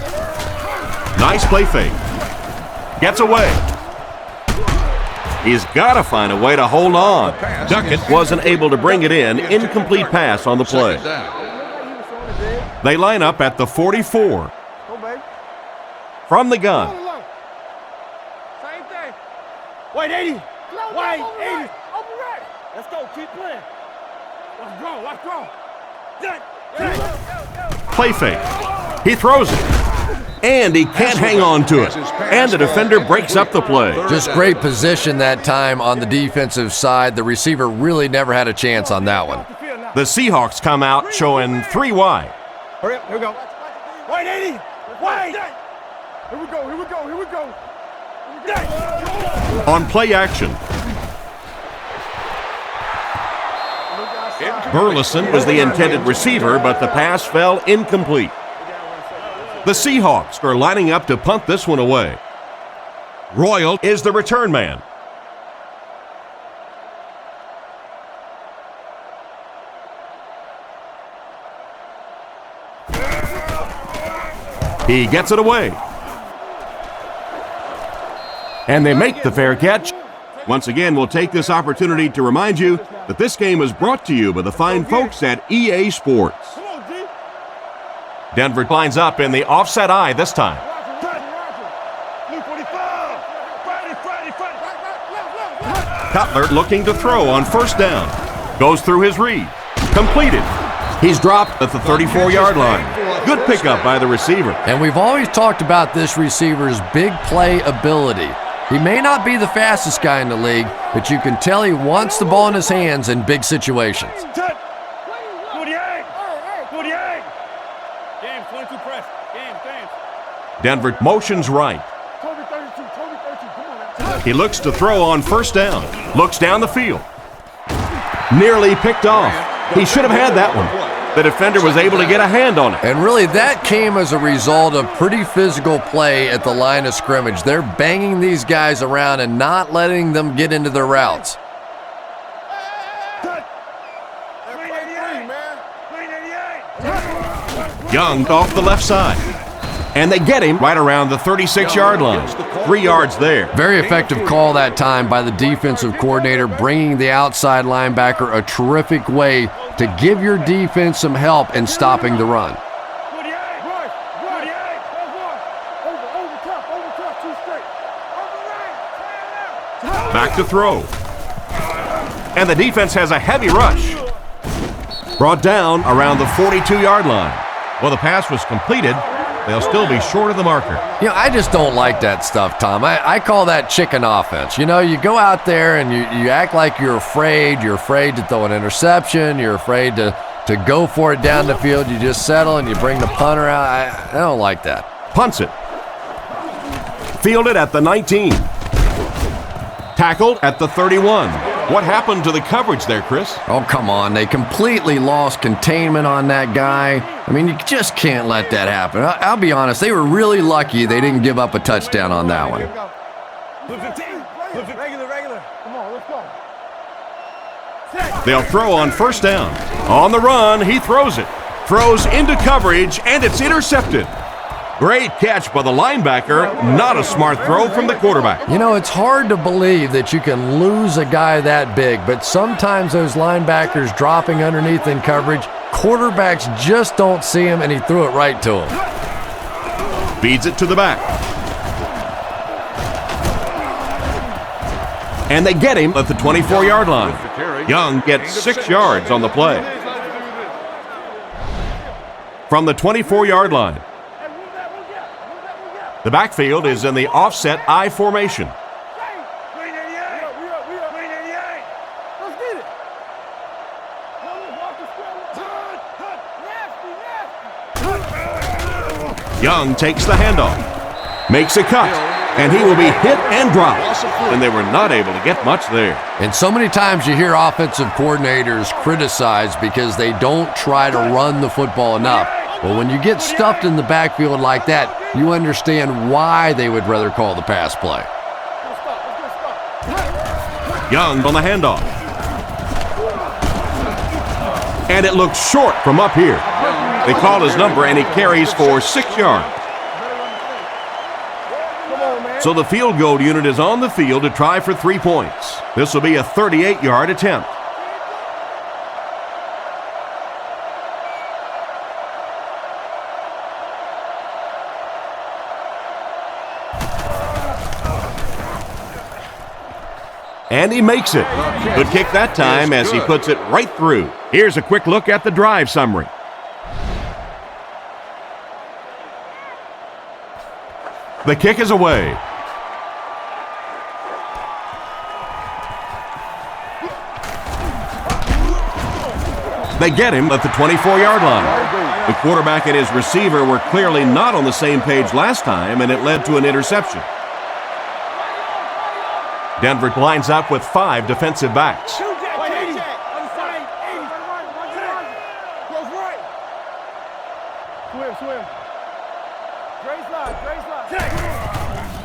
Nice play fake. Gets away. He's got to find a way to hold on. Duckett wasn't able to bring it in. Incomplete pass on the play. They line up at the 44. From the gun. Same thing. Wait, 80. Wait, 80. Let's go. Keep playing. Let's go. Let's go. Play fake. He throws it. And he can't hang on to it. And the defender breaks up the play. Just great position that time on the defensive side. The receiver really never had a chance on that one. The Seahawks come out showing 3 wide. Hurry up. Here we go. Wait, 80. Wait. Here we go. Here we go. Here we go. On play action. Burleson was the intended receiver, but the pass fell incomplete. The Seahawks are lining up to punt this one away. Royal is the return man. He gets it away. And they make the fair catch. Once again, we'll take this opportunity to remind you that this game is brought to you by the fine folks at EA Sports. Denver lines up in the offset eye this time. Cutler looking to throw on first down. Goes through his read. Completed. He's dropped at the 34-yard line. Good pickup by the receiver. And we've always talked about this receiver's big play ability. He may not be the fastest guy in the league, but you can tell he wants the ball in his hands in big situations. 48. 48. Game 22 press. Game. Denver motions right. Toby 32. Toby 32. Come on now. He looks to throw on first down. Looks down the field. Nearly picked off. He should have had that one. The defender was able to get a hand on it. And really, that came as a result of pretty physical play at the line of scrimmage. They're banging these guys around and not letting them get into their routes. Young off the left side. And they get him right around the 36-yard line. 3 yards there. Very effective call that time by the defensive coordinator, bringing the outside linebacker a terrific way to give your defense some help in stopping the run. Back to throw. And the defense has a heavy rush. Brought down around the 42-yard line. Well, the pass was completed. They'll still be short of the marker. You know, I just don't like that stuff, Tom. I call that chicken offense. You know, you go out there and you act like you're afraid. You're afraid to throw an interception. You're afraid to go for it down the field. You just settle and you bring the punter out. I don't like that. Punts it. Fielded at the 19. Tackled at the 31. What happened to the coverage there, Chris? Oh, come on. They completely lost containment on that guy. I mean, you just can't let that happen. I'll be honest. They were really lucky they didn't give up a touchdown on that one. Regular. Come on, let's go. They'll throw on first down. On the run, he throws it. Throws into coverage, and it's intercepted. Great catch by the linebacker. Not a smart throw from the quarterback. You know, it's hard to believe that you can lose a guy that big, but sometimes those linebackers dropping underneath in coverage, quarterbacks just don't see him, and he threw it right to him. Feeds it to the back. And they get him at the 24-yard line. Young gets 6 yards on the play. From the 24-yard line. The backfield is in the offset I formation. Young takes the handoff, makes a cut, and he will be hit and dropped. And they were not able to get much there. And so many times you hear offensive coordinators criticized because they don't try to run the football enough. Well, when you get stuffed in the backfield like that, you understand why they would rather call the pass play. Young on the handoff. And it looks short from up here. They call his number, and he carries for 6 yards. So the field goal unit is on the field to try for 3 points. This will be a 38-yard attempt. And he makes it. Good kick that time as he puts it right through. Here's a quick look at the drive summary. The kick is away. They get him at the 24-yard line. The quarterback and his receiver were clearly not on the same page last time, and it led to an interception. Denver lines up with 5 defensive backs.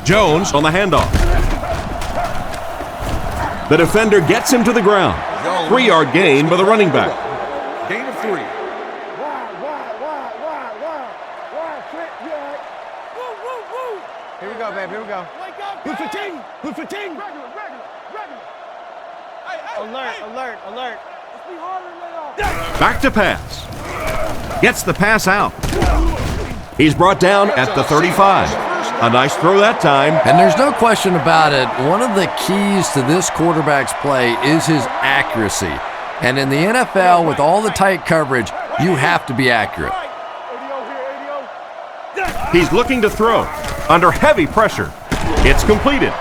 Jones on the handoff. The defender gets him to the ground. 3-yard gain by the running back. Gain of 3. Here we go, babe. Here we go. Who's fatigue? Who's fatigue? Alert. Back to pass. Gets the pass out. He's brought down at the 35. A nice throw that time. And there's no question about it. One of the keys to this quarterback's play is his accuracy. And in the NFL, with all the tight coverage, you have to be accurate. He's looking to throw. Under heavy pressure. It's completed.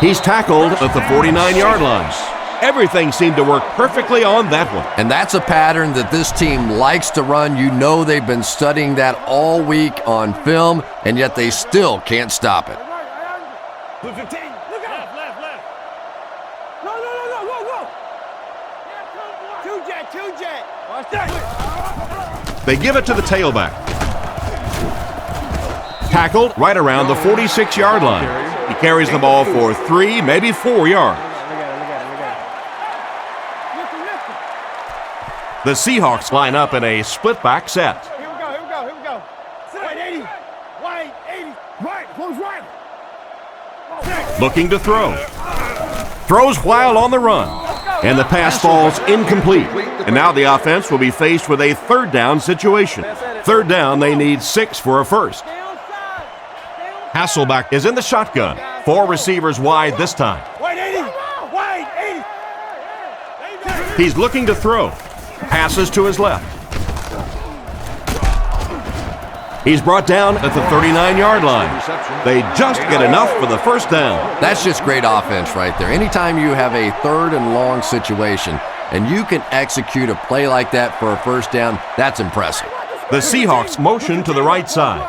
He's tackled at the 49-yard line. Everything seemed to work perfectly on that one. And that's a pattern that this team likes to run. You know they've been studying that all week on film, and yet they still can't stop it. Look out. Left. No. Two jet. Watch that. They give it to the tailback. Tackled right around the 46-yard line. He carries the ball for 3, maybe 4 yards. The Seahawks line up in a split-back set. Here we go. Wide 80. Right, close right. Looking to throw. Throws while on the run. And the pass falls incomplete. And now the offense will be faced with a 3rd down situation. 3rd down, they need 6 for a first. Hasselbeck is in the shotgun. 4 receivers wide this time. Wide 80. He's looking to throw. Passes to his left. He's brought down at the 39-yard line. They just get enough for the first down. That's just great offense right there. Anytime you have a 3rd and long situation and you can execute a play like that for a first down, that's impressive. The Seahawks motion to the right side.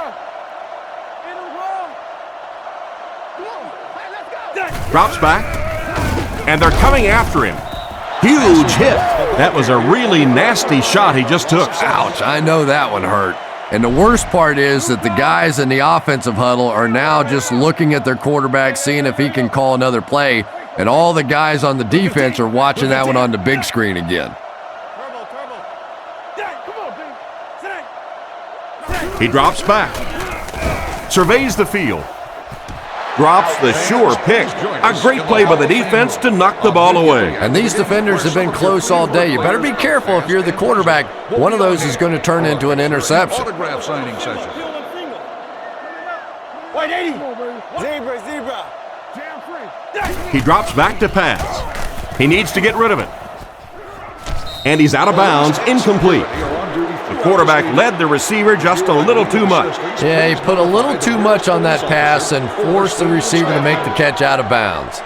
Drops back, and they're coming after him. Huge hit. That was a really nasty shot he just took. Ouch, I know that one hurt. And the worst part is that the guys in the offensive huddle are now just looking at their quarterback, seeing if he can call another play, and all the guys on the defense are watching that one on the big screen again. He drops back, surveys the field, drops the sure pick. A great play by the defense to knock the ball away. And these defenders have been close all day. You better be careful if you're the quarterback. One of those is going to turn into an interception. Autograph signing session. Wide 80. Zebra. Jam free. He drops back to pass. He needs to get rid of it. And he's out of bounds, incomplete. The quarterback led the receiver just a little too much. Yeah, he put a little too much on that pass and forced the receiver to make the catch out of bounds.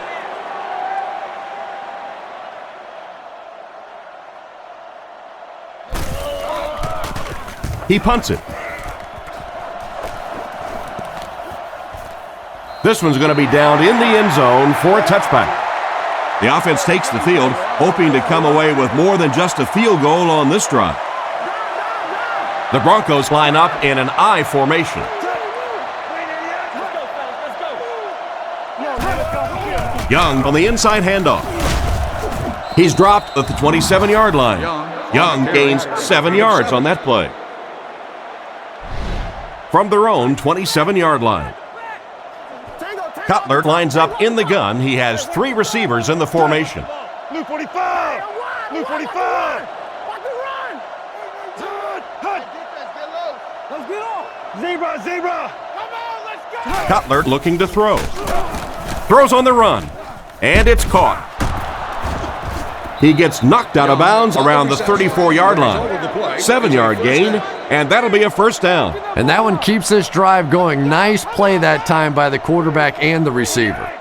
He punts it. This one's going to be down in the end zone for a touchback. The offense takes the field, hoping to come away with more than just a field goal on this drive. The Broncos line up in an I formation. Young on the inside handoff. He's dropped at the 27-yard line. Young gains 7 yards on that play. From their own 27-yard line. Cutler lines up in the gun. He has 3 receivers in the formation. Blue 45! Blue 45! Let's get off! Zebra! Zebra! Come on, let's go! Cutler looking to throw. Throws on the run. And it's caught. He gets knocked out of bounds around the 34-yard line. 7-yard gain, and that'll be a first down. And that one keeps this drive going. Nice play that time by the quarterback and the receiver.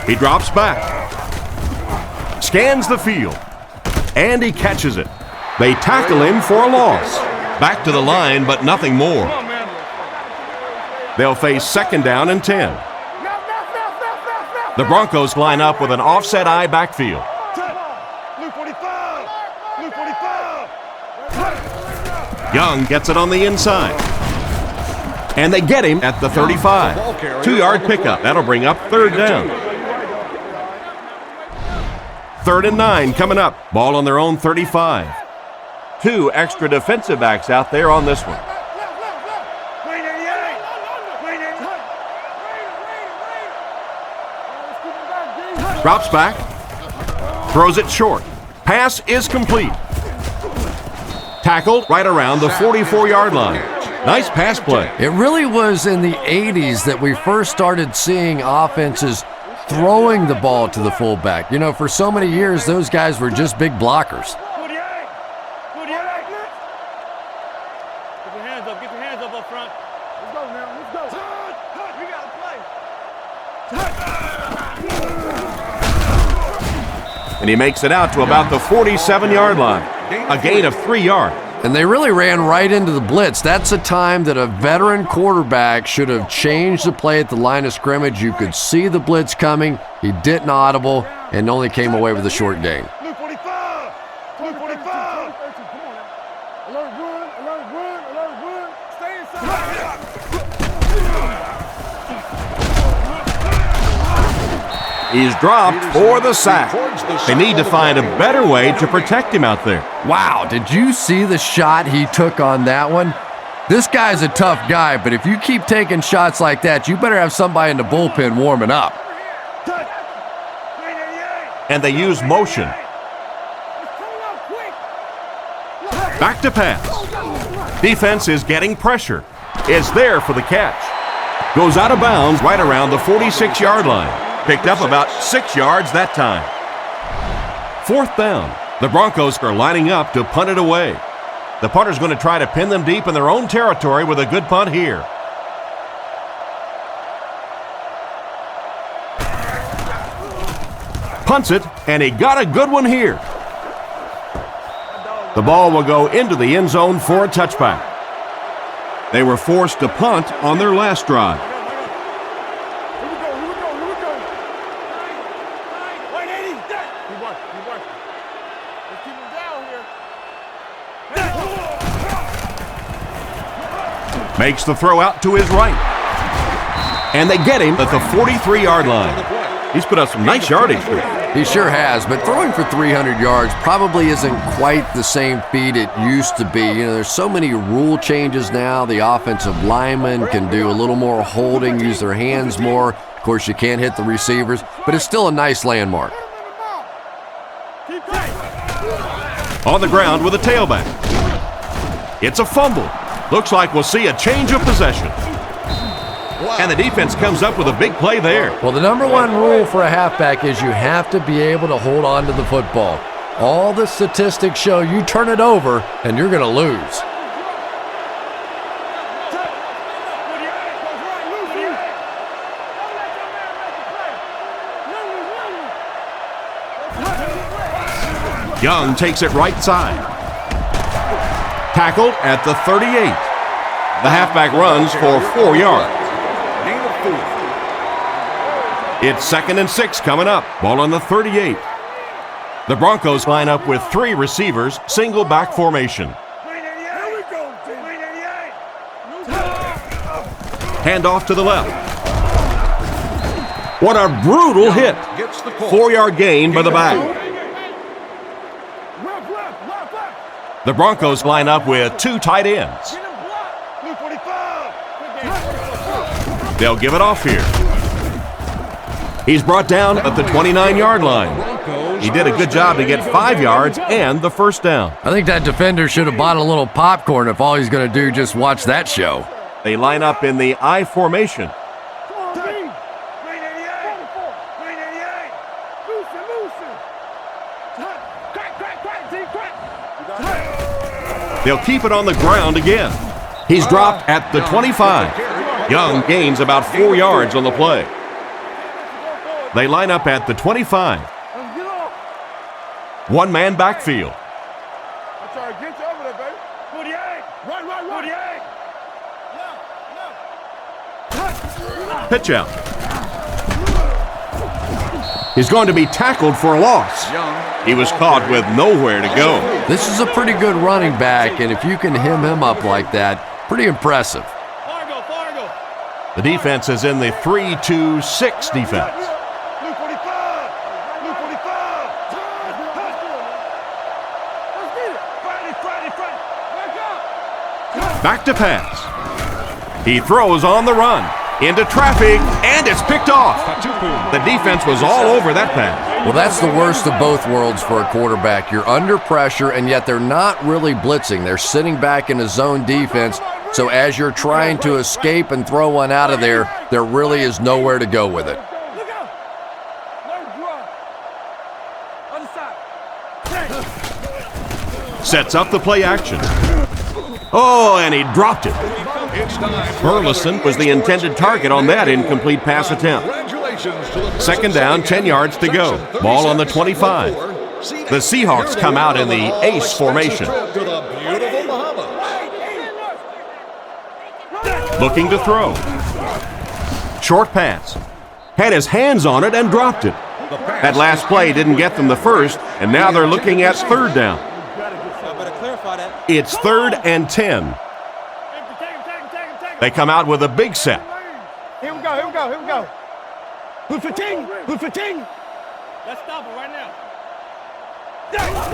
He drops back. Scans the field. And he catches it. They tackle him for a loss. Back to the line, but nothing more. They'll face 2nd down and 10. The Broncos line up with an offset eye backfield. Young gets it on the inside. And they get him at the 35. 2-yard pickup. That'll bring up 3rd down. 3rd and 9 coming up. Ball on their own 35. 2 extra defensive backs out there on this one. Drops back. Throws it short. Pass is complete. Tackled right around the 44-yard line. Nice pass play. It really was in the 80s that we first started seeing offenses throwing the ball to the fullback. You know, for so many years, those guys were just big blockers. Get your hands up. Get your hands up front. Let's go now. Let's go. We got to play. And he makes it out to about the 47-yard line. A gain of 3 yards. And they really ran right into the blitz. That's a time that a veteran quarterback should have changed the play at the line of scrimmage. You could see the blitz coming. He didn't audible and only came away with a short gain. Blue 45! Blue 45! Alert run, alert run, alert run. Stay inside. He's dropped for the sack. They need to find a better way to protect him out there. Wow, did you see the shot he took on that one? This guy's a tough guy, but if you keep taking shots like that, you better have somebody in the bullpen warming up. And they use motion. Back to pass. Defense is getting pressure. It's there for the catch. Goes out of bounds right around the 46-yard line. Picked up about 6 yards that time. 4th down. The Broncos are lining up to punt it away. The punter's going to try to pin them deep in their own territory with a good punt here. Punts it, and he got a good one here. The ball will go into the end zone for a touchback. They were forced to punt on their last drive. Makes the throw out to his right. And they get him at the 43-yard line. He's put up some nice yardage here. He sure has, but throwing for 300 yards probably isn't quite the same feat it used to be. You know, there's so many rule changes now. The offensive linemen can do a little more holding, use their hands more. Of course, you can't hit the receivers, but it's still a nice landmark. On the ground with a tailback. It's a fumble. Looks like we'll see a change of possession. And the defense comes up with a big play there. Well, the number one rule for a halfback is you have to be able to hold on to the football. All the statistics show you turn it over and you're going to lose. Young takes it right side. Tackled at the 38. The halfback runs for 4 yards. It's 2nd and 6 coming up. Ball on the 38. The Broncos line up with 3 receivers, single back formation. Hand off to the left. What a brutal hit. 4-yard gain by the back. The Broncos line up with 2 tight ends. They'll give it off here. He's brought down at the 29-yard line. He did a good job to get 5 yards and the first down. I think that defender should have bought a little popcorn if all he's going to do just watch that show. They line up in the I formation. They'll keep it on the ground again. He's dropped at the 25. Young gains about 4 yards on the play. They line up at the 25. One-man backfield. Pitch out. He's going to be tackled for a loss. He was caught with nowhere to go. This is a pretty good running back, and if you can hem him up like that, pretty impressive. The defense is in the 3-2-6 defense. Back to pass. He throws on the run. Into traffic, and it's picked off. The defense was all over that pass. Well, that's the worst of both worlds for a quarterback. You're under pressure, and yet they're not really blitzing. They're sitting back in a zone defense, so as you're trying to escape and throw one out of there, there really is nowhere to go with it. Sets up the play action. Oh, and he dropped it. Burleson was the intended target on that incomplete pass attempt. Second down, 10 yards to go. Ball on the 25. The Seahawks come out in the ace formation. Looking to throw. Short pass. Had his hands on it and dropped it. That last play didn't get them the first, and now they're looking at third down. It's 3rd and 10. They come out with a big set. Here we go. Who's 15? Let's stop it right now.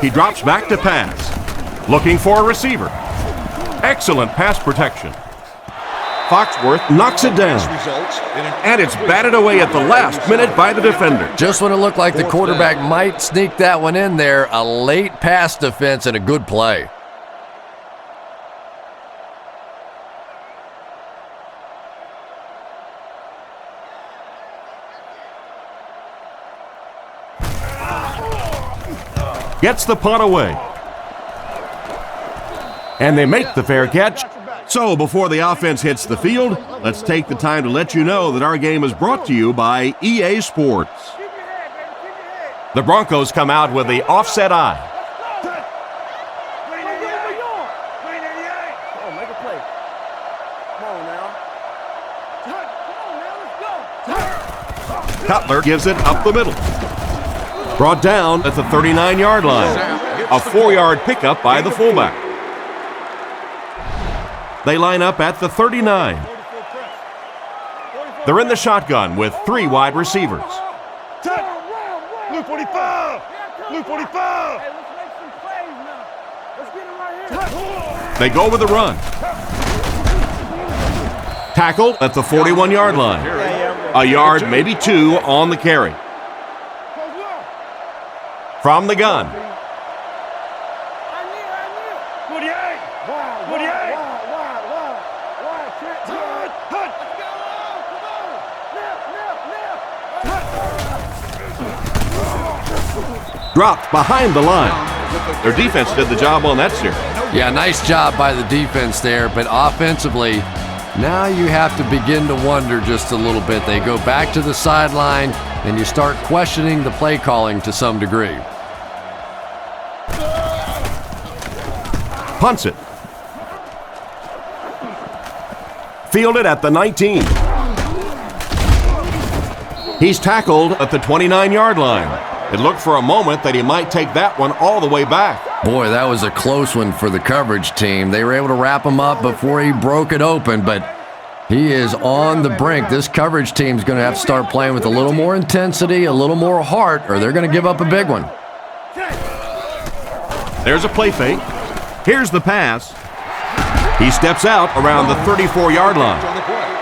He drops back to pass. Looking for a receiver. Excellent pass protection. Foxworth knocks it down. And it's batted away at the last minute by the defender. Just when it looked like the quarterback might sneak that one in there, a late pass defense and a good play. Gets the punt away. And they make the fair catch. So before the offense hits the field, let's take the time to let you know that our game is brought to you by EA Sports. The Broncos come out with the offset eye. Cutler gives it up the middle. Brought down at the 39-yard line. A 4-yard pickup by the fullback. They line up at the 39. They're in the shotgun with 3 wide receivers. Blue 45! Blue 45! They go with the run. Tackled at the 41-yard line. A yard, maybe 2 on the carry. From the gun. Dropped behind the line. Their defense did the job on that series. Yeah, nice job by the defense there, but offensively, now you have to begin to wonder just a little bit. They go back to the sideline, and you start questioning the play calling to some degree. Punts it. Fielded at the 19. He's tackled at the 29-yard line. It looked for a moment that he might take that one all the way back. Boy, that was a close one for the coverage team. They were able to wrap him up before he broke it open, but he is on the brink. This coverage team's going to have to start playing with a little more intensity, a little more heart, or they're going to give up a big one. There's a play fake. Here's the pass. He steps out around the 34-yard line.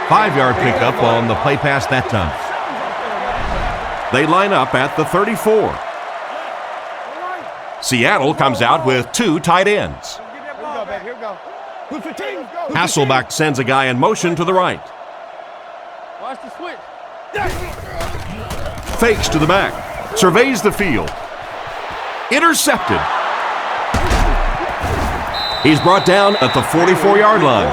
5-yard pickup on the play pass that time. They line up at the 34. Seattle comes out with 2 tight ends. Hasselbeck sends a guy in motion to the right. Watch the switch. Fakes to the back. Surveys the field. Intercepted. He's brought down at the 44-yard line.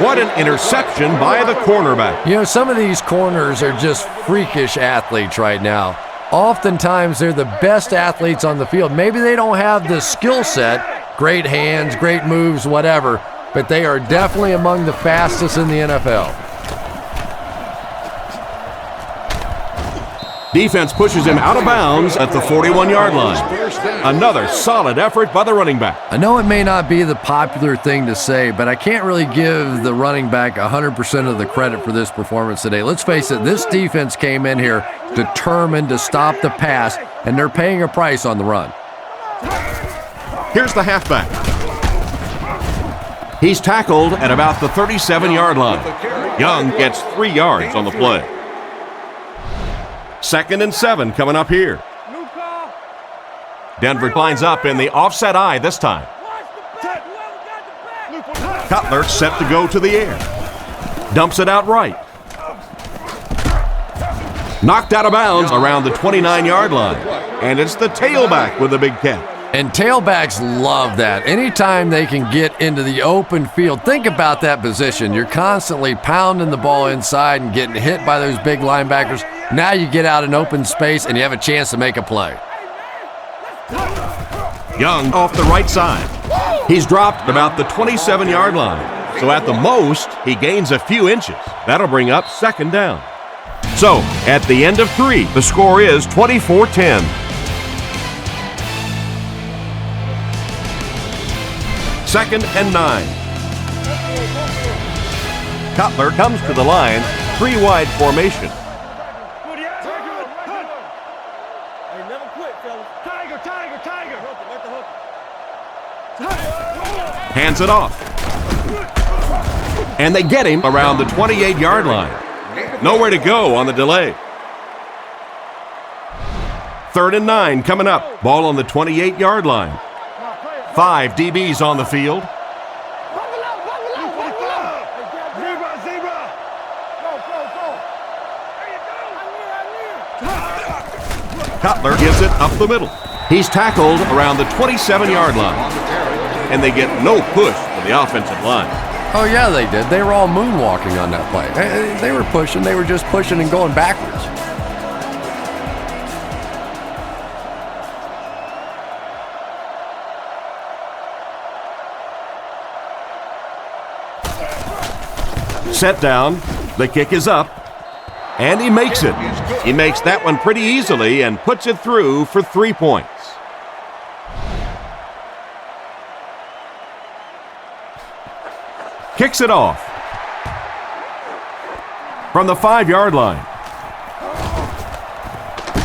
What an interception by the cornerback. You know, some of these corners are just freakish athletes right now. Oftentimes, they're the best athletes on the field. Maybe they don't have the skill set, great hands, great moves, whatever, but they are definitely among the fastest in the NFL. Defense pushes him out of bounds at the 41-yard line. Another solid effort by the running back. I know it may not be the popular thing to say, but I can't really give the running back 100% of the credit for this performance today. Let's face it, this defense came in here determined to stop the pass, and they're paying a price on the run. Here's the halfback. He's tackled at about the 37-yard line. Young gets 3 yards on the play. 2nd and 7 coming up here. Denver lines up in the offset eye this time. Cutler set to go to the air. Dumps it out right. Knocked out of bounds around the 29-yard line. And it's the tailback with the big catch. And tailbacks love that. Anytime they can get into the open field, think about that position. You're constantly pounding the ball inside and getting hit by those big linebackers. Now you get out in open space and you have a chance to make a play. Young off the right side. He's dropped about the 27-yard line. So at the most, he gains a few inches. That'll bring up 2nd down. So at the end of 3, the score is 24-10. Second and 9. Cutler comes to the line, 3-wide formation. Hands it off. And they get him around the 28-yard line. Nowhere to go on the delay. 3rd and 9 coming up. Ball on the 28-yard line. 5 DBs on the field. Cutler gives it up the middle. He's tackled around the 27-yard line. And they get no push from the offensive line. Oh, yeah, they did. They were all moonwalking on that play. They were pushing. They were just pushing and going backwards. Set down. The kick is up. And he makes it. He makes that one pretty easily and puts it through for 3 points. Kicks it off. From the 5-yard line.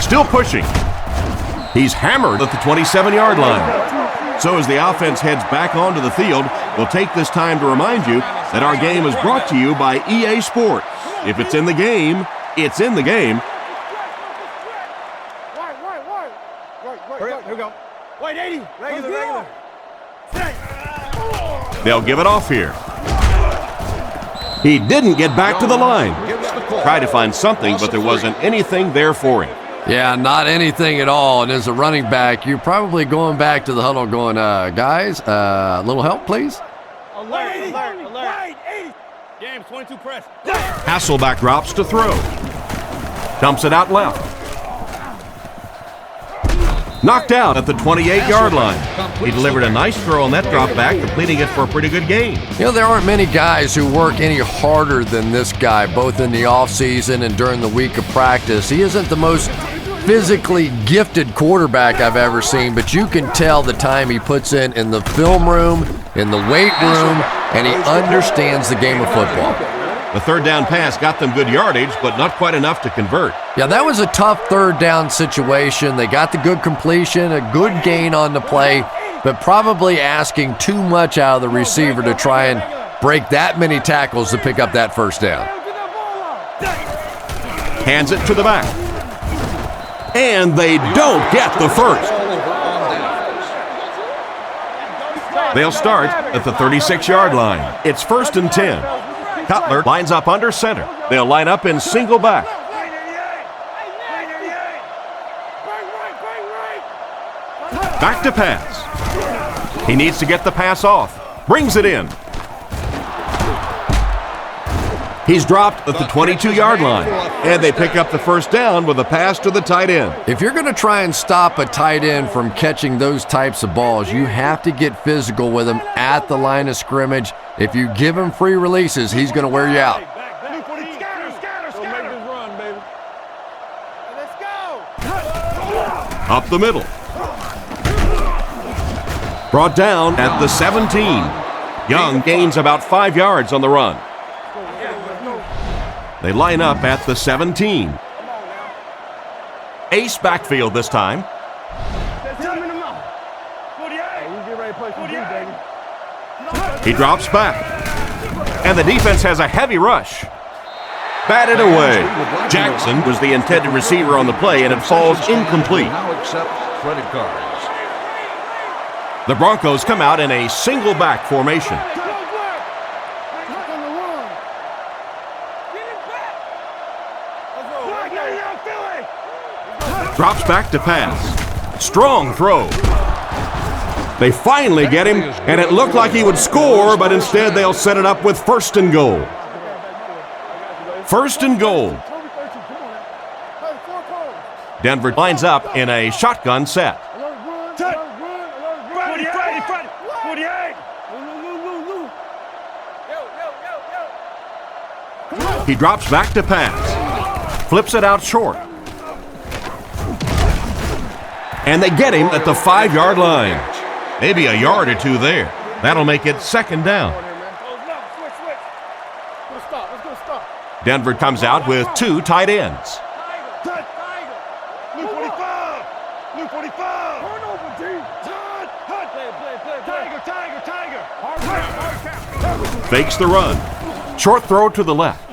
Still pushing. He's hammered at the 27-yard line. So as the offense heads back onto the field, we'll take this time to remind you that our game is brought to you by EA Sports. If it's in the game, it's in the game. Hurry up, here we go. Wait, 80. Regular. They'll give it off here. He didn't get back to the line. Tried to find something, but there wasn't anything there for him. Yeah, not anything at all. And as a running back, you're probably going back to the huddle going, guys, a little help, please? Alert. Wait, 80. James, 22 press. Hasselbeck drops to throw. Dumps it out left. Knocked out at the 28-yard line. He delivered a nice throw on that drop back, completing it for a pretty good gain. You know, there aren't many guys who work any harder than this guy, both in the offseason and during the week of practice. He isn't the most physically gifted quarterback I've ever seen, but you can tell the time he puts in the film room, in the weight room, and he understands the game of football. The 3rd down pass got them good yardage, but not quite enough to convert. Yeah, that was a tough 3rd down situation. They got the good completion, a good gain on the play, but probably asking too much out of the receiver to try and break that many tackles to pick up that first down. Hands it to the back. And they don't get the first. They'll start at the 36-yard line. It's 1st and 10. Cutler lines up under center. They'll line up in single back. Back to pass. He needs to get the pass off. Brings it in. He's dropped at the 22-yard line. And they pick up the first down with a pass to the tight end. If you're going to try and stop a tight end from catching those types of balls, you have to get physical with him at the line of scrimmage. If you give him free releases, he's going to wear you out. Up the middle. Brought down at the 17. Young gains about 5 yards on the run. They line up at the 17. Ace backfield this time. He drops back. And the defense has a heavy rush. Batted away. Jackson was the intended receiver on the play, and it falls incomplete. Now accept credit cards. The Broncos come out in a single back formation. Drops back to pass. Strong throw. They finally get him, and it looked like he would score, but instead they'll set it up with 1st and goal. 1st and goal. Denver lines up in a shotgun set. He drops back to pass. Flips it out short. And they get him at the 5-yard line. Maybe a yard or two there. That'll make it 2nd down. Denver comes out with 2 tight ends. Fakes the run. Short throw to the left.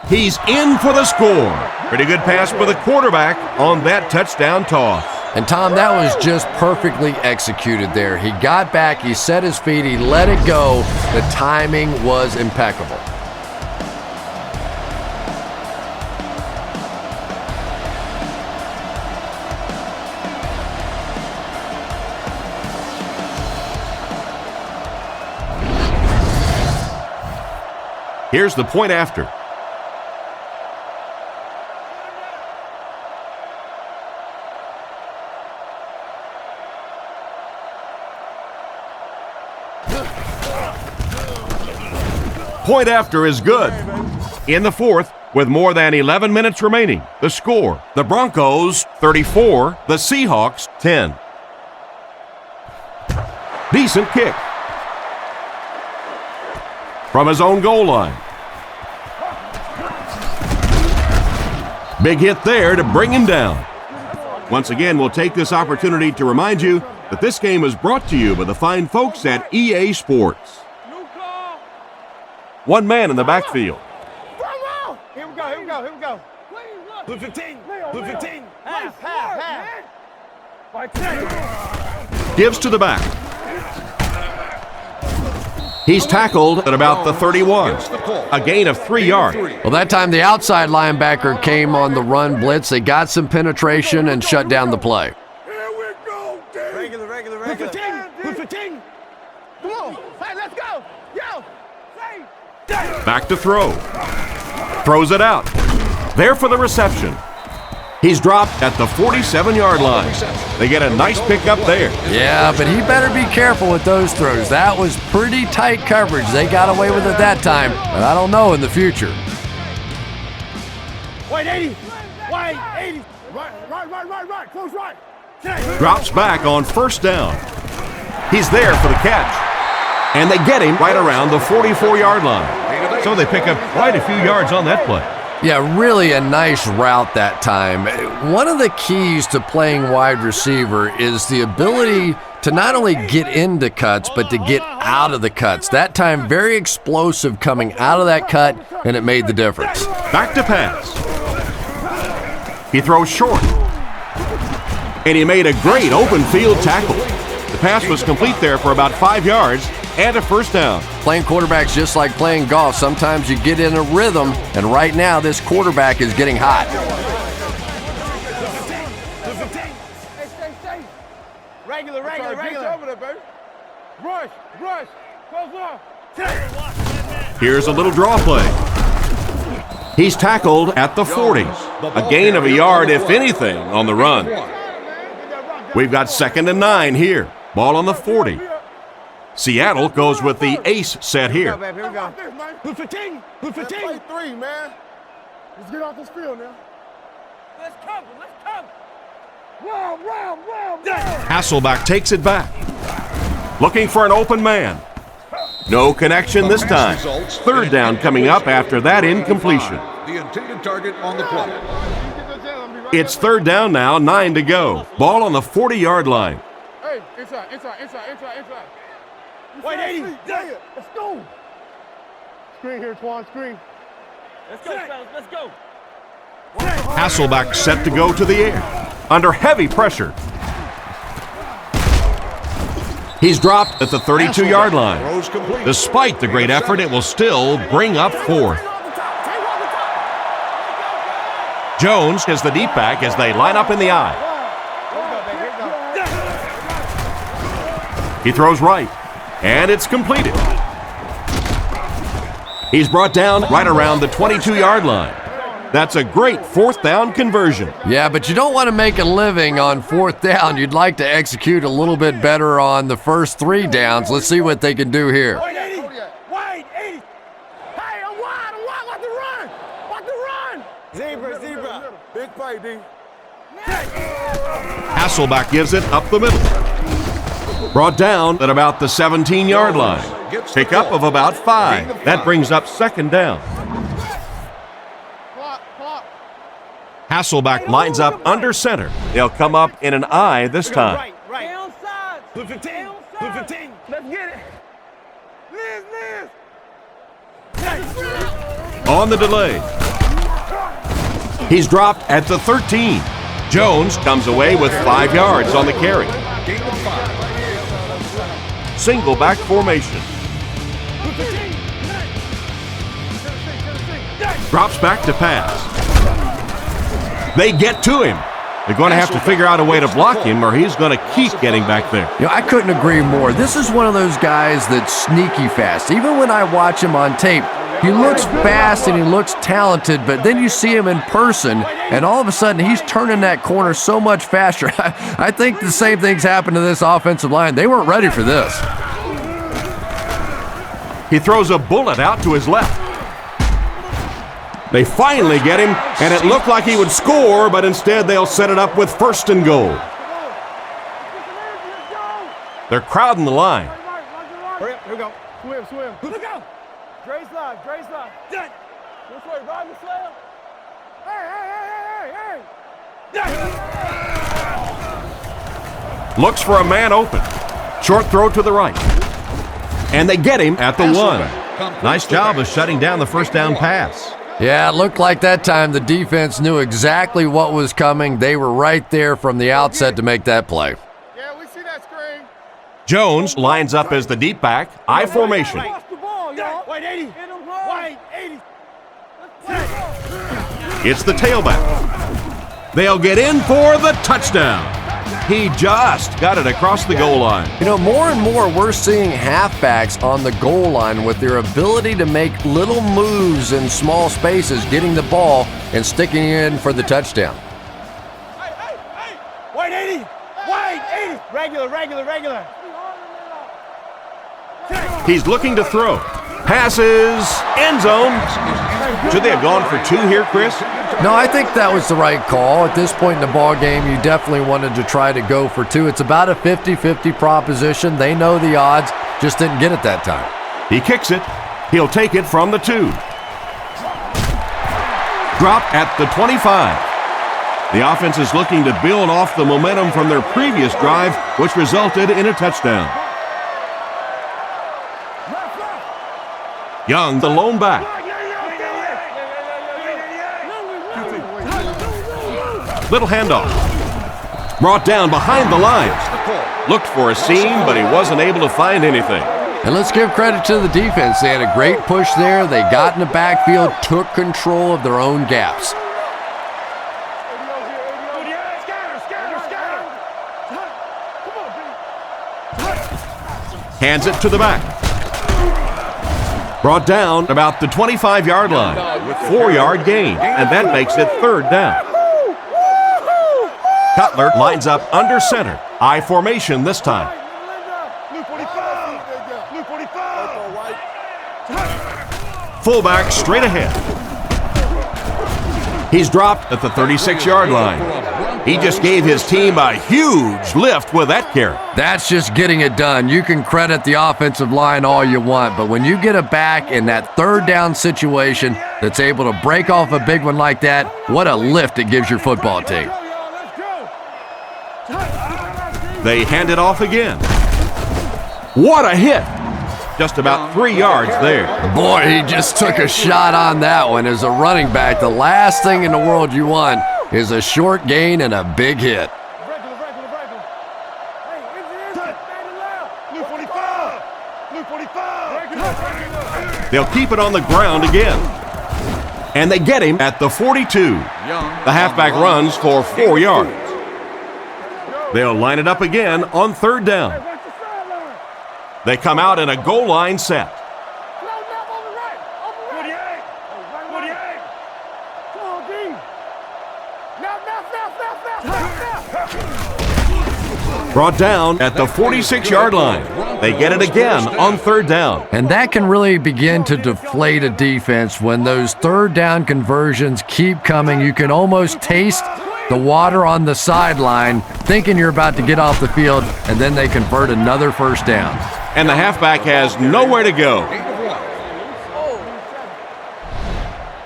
He's in for the score. Pretty good pass for the quarterback on that touchdown toss. And Tom, that was just perfectly executed there. He got back, he set his feet, he let it go. The timing was impeccable. Here's the point after. Point after is good. In the 4th, with more than 11 minutes remaining, the score, the Broncos 34, the Seahawks 10. Decent kick. From his own goal line. Big hit there to bring him down. Once again, we'll take this opportunity to remind you that this game is brought to you by the fine folks at EA Sports. One man in the backfield. Here we go. Blue 15. Gives to the back. He's tackled at about the 31. A gain of 3 yards. Well, that time the outside linebacker came on the run blitz. They got some penetration and shut down the play. Here we go, Regular. Blue 15. Come on. Hey, let's go. Yo. Back to throw. Throws it out. There for the reception. He's dropped at the 47-yard line. They get a nice pickup there. Yeah, but he better be careful with those throws. That was pretty tight coverage. They got away with it that time, but I don't know in the future. Wide 80. Right. Close right. Drops back on 1st down. He's there for the catch. And they get him right around the 44-yard line. So they pick up quite a few yards on that play. Yeah, really a nice route that time. One of the keys to playing wide receiver is the ability to not only get into cuts, but to get out of the cuts. That time, very explosive coming out of that cut, and it made the difference. Back to pass. He throws short. And he made a great open field tackle. The pass was complete there for about 5 yards and a first down. Playing quarterback's just like playing golf. Sometimes you get in a rhythm, and right now this quarterback is getting hot. Regular. Over there, baby. Rush. Close up. Here's a little draw play. He's tackled at the 40. A gain of a yard, if anything, on the run. We've got 2nd and 9 here. Ball on the 40. Seattle goes with the ace set here. Here we go. Good fatigue. Let's play 3, man. Let's get off this field now. Let's cover. Hasselback takes it back. Looking for an open man. No connection this time. 3rd down coming up after that incompletion. The intended target on the play. It's 3rd down now, 9 to go. Ball on the 40-yard line. Hey, inside. Wait, 80. Let's go. Screen here, Twan, screen. Let's go, fellas, let's go. Hasselback set to go to the air. Under heavy pressure. He's dropped at the 32-yard line. Despite the great effort, it will still bring up 4th. Jones is the deep back as they line up in the I. He throws right, and it's completed. He's brought down right around the 22-yard line. That's a great 4th down conversion. Yeah, but you don't want to make a living on 4th down. You'd like to execute a little bit better on the first 3 downs. Let's see what they can do here. Wait, 80. Hey, I'm wide. Watch the run. Zebra. Big play, D. Hasselback gives it up the middle. Brought down at about the 17-yard line. Pickup of about 5. That brings up 2nd down. Hasselback lines up under center. They'll come up in an I this time. Right. Blue 15. Let's get it. Liz. On the delay. He's dropped at the 13. Jones comes away with 5 yards on the carry. Single back formation. Drops back to pass. They get to him. They're going to have to figure out a way to block him or he's going to keep getting back there. You know, I couldn't agree more. This is one of those guys that's sneaky fast. Even when I watch him on tape, he looks fast and he looks talented, but then you see him in person, and all of a sudden he's turning that corner so much faster. I think the same thing's happened to this offensive line. They weren't ready for this. He throws a bullet out to his left. They finally get him, and it looked like he would score, but instead they'll set it up with 1st and goal. They're crowding the line. Hurry up, here we go. Swim. Look out. Dre's live. Done. This way, ride the slab. Hey. Looks for a man open. Short throw to the right. And they get him at the 1. Nice job of shutting down the 1st down pass. Yeah, it looked like that time the defense knew exactly what was coming. They were right there from the outset to make that play. Yeah, we see that screen. Jones lines up as the deep back, I formation. Watch the ball, y'all. Wait, 80. Wait, 80. It's the tailback. They'll get in for the touchdown. He just got it across the goal line. You know, more and more we're seeing halfbacks on the goal line with their ability to make little moves in small spaces, getting the ball and sticking in for the touchdown. Hey. Wait, 80. Wait, 80. Regular. He's looking to throw. Passes, end zone. Should they have gone for 2 here, Chris? No, I think that was the right call. At this point in the ball game, you definitely wanted to try to go for 2. It's about a 50-50 proposition. They know the odds, just didn't get it that time. He kicks it. He'll take it from the 2. Dropped at the 25. The offense is looking to build off the momentum from their previous drive, which resulted in a touchdown. Young, the lone back. Little handoff. Brought down behind the lines. Looked for a seam, but he wasn't able to find anything. And let's give credit to the defense. They had a great push there. They got in the backfield, took control of their own gaps. Hands it to the back. Brought down about the 25-yard line. 4-yard gain, and that makes it third down. Cutler lines up under center. I formation this time. Fullback straight ahead. He's dropped at the 36-yard line. He just gave his team a huge lift with that carry. That's just getting it done. You can credit the offensive line all you want, but when you get a back in that third down situation that's able to break off a big one like that, what a lift it gives your football team. They hand it off again. What a hit! Just about 3 yards there. Boy, he just took a shot on that one. As a running back, the last thing in the world you want is a short gain and a big hit. They'll keep it on the ground again. And they get him at the 42. The halfback runs for 4 yards. They'll line it up again on third down. They come out in a goal line set. Brought down at the 46-yard line. They get it again on third down. And that can really begin to deflate a defense when those third down conversions keep coming. You can almost taste the water on the sideline, thinking you're about to get off the field, and then they convert another first down. And the halfback has nowhere to go.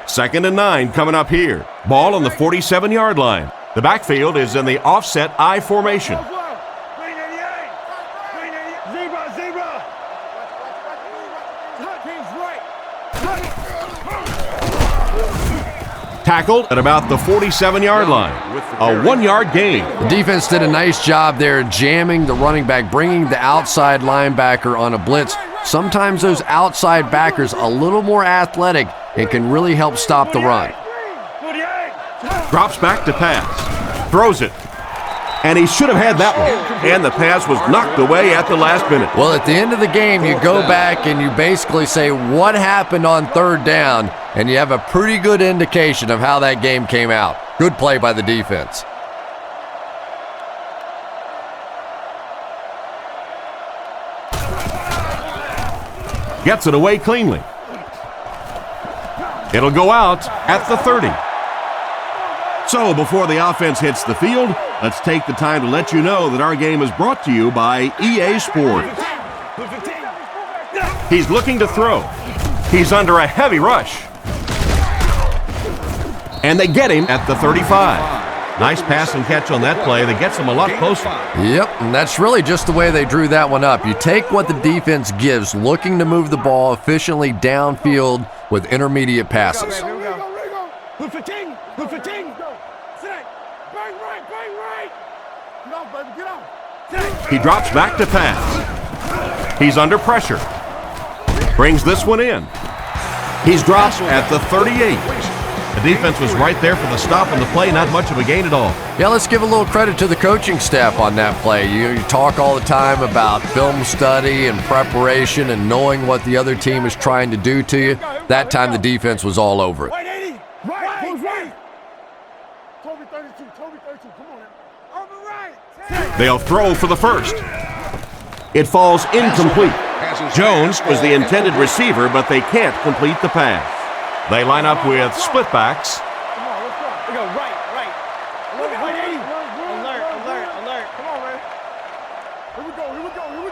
2nd and 9 coming up here. Ball on the 47-yard line. The backfield is in the offset I formation. Tackled at about the 47-yard line. A 1-yard gain. The defense did a nice job there jamming the running back, bringing the outside linebacker on a blitz. Sometimes those outside backers a little more athletic and can really help stop the run. Drops back to pass. Throws it. And he should have had that one. And the pass was knocked away at the last minute. Well, at the end of the game, you go back and you basically say what happened on third down, and you have a pretty good indication of how that game came out. Good play by the defense. Gets it away cleanly. It'll go out at the 30. So before the offense hits the field, let's take the time to let you know that our game is brought to you by EA Sports. He's looking to throw. He's under a heavy rush. And they get him at the 35. Nice pass and catch on that play that gets him a lot closer. Yep, and that's really just the way they drew that one up. You take what the defense gives, looking to move the ball efficiently downfield with intermediate passes. He drops back to pass. He's under pressure. Brings this one in. He's dropped at the 38. The defense was right there for the stop on the play, not much of a gain at all. Yeah, let's give a little credit to the coaching staff on that play. You talk all the time about film study and preparation and knowing what the other team is trying to do to you. That time the defense was all over it. They'll throw for the first. It falls incomplete. Jones was the intended receiver, but they can't complete the pass. They line up with split backs. Come on, let's go. We go right. Alert. Come on, man. Here we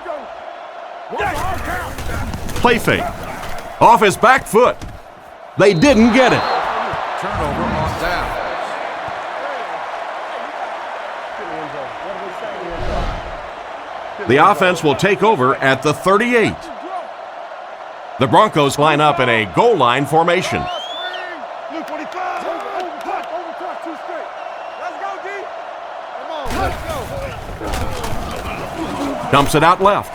go. Play fake. Off his back foot. They didn't get it. Turnover The offense will take over at the 38. The Broncos line up in a goal line formation. Dumps it out left.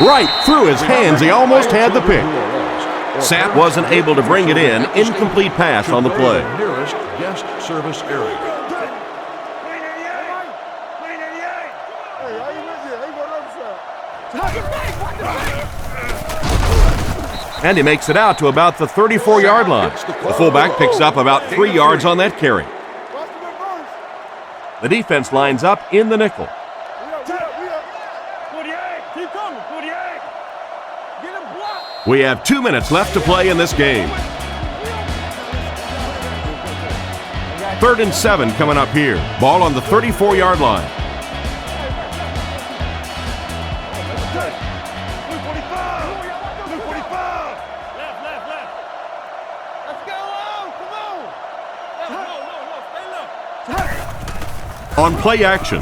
Right through his hands. He almost had the pick. Sapp wasn't able to bring it in. Incomplete pass on the play. Nearest guest service area. And he makes it out to about the 34-yard line. The fullback picks up about 3 yards on that carry. The defense lines up in the nickel. We have 2 minutes left to play in this game. 3rd and 7 coming up here. Ball on the 34-yard line. On play action.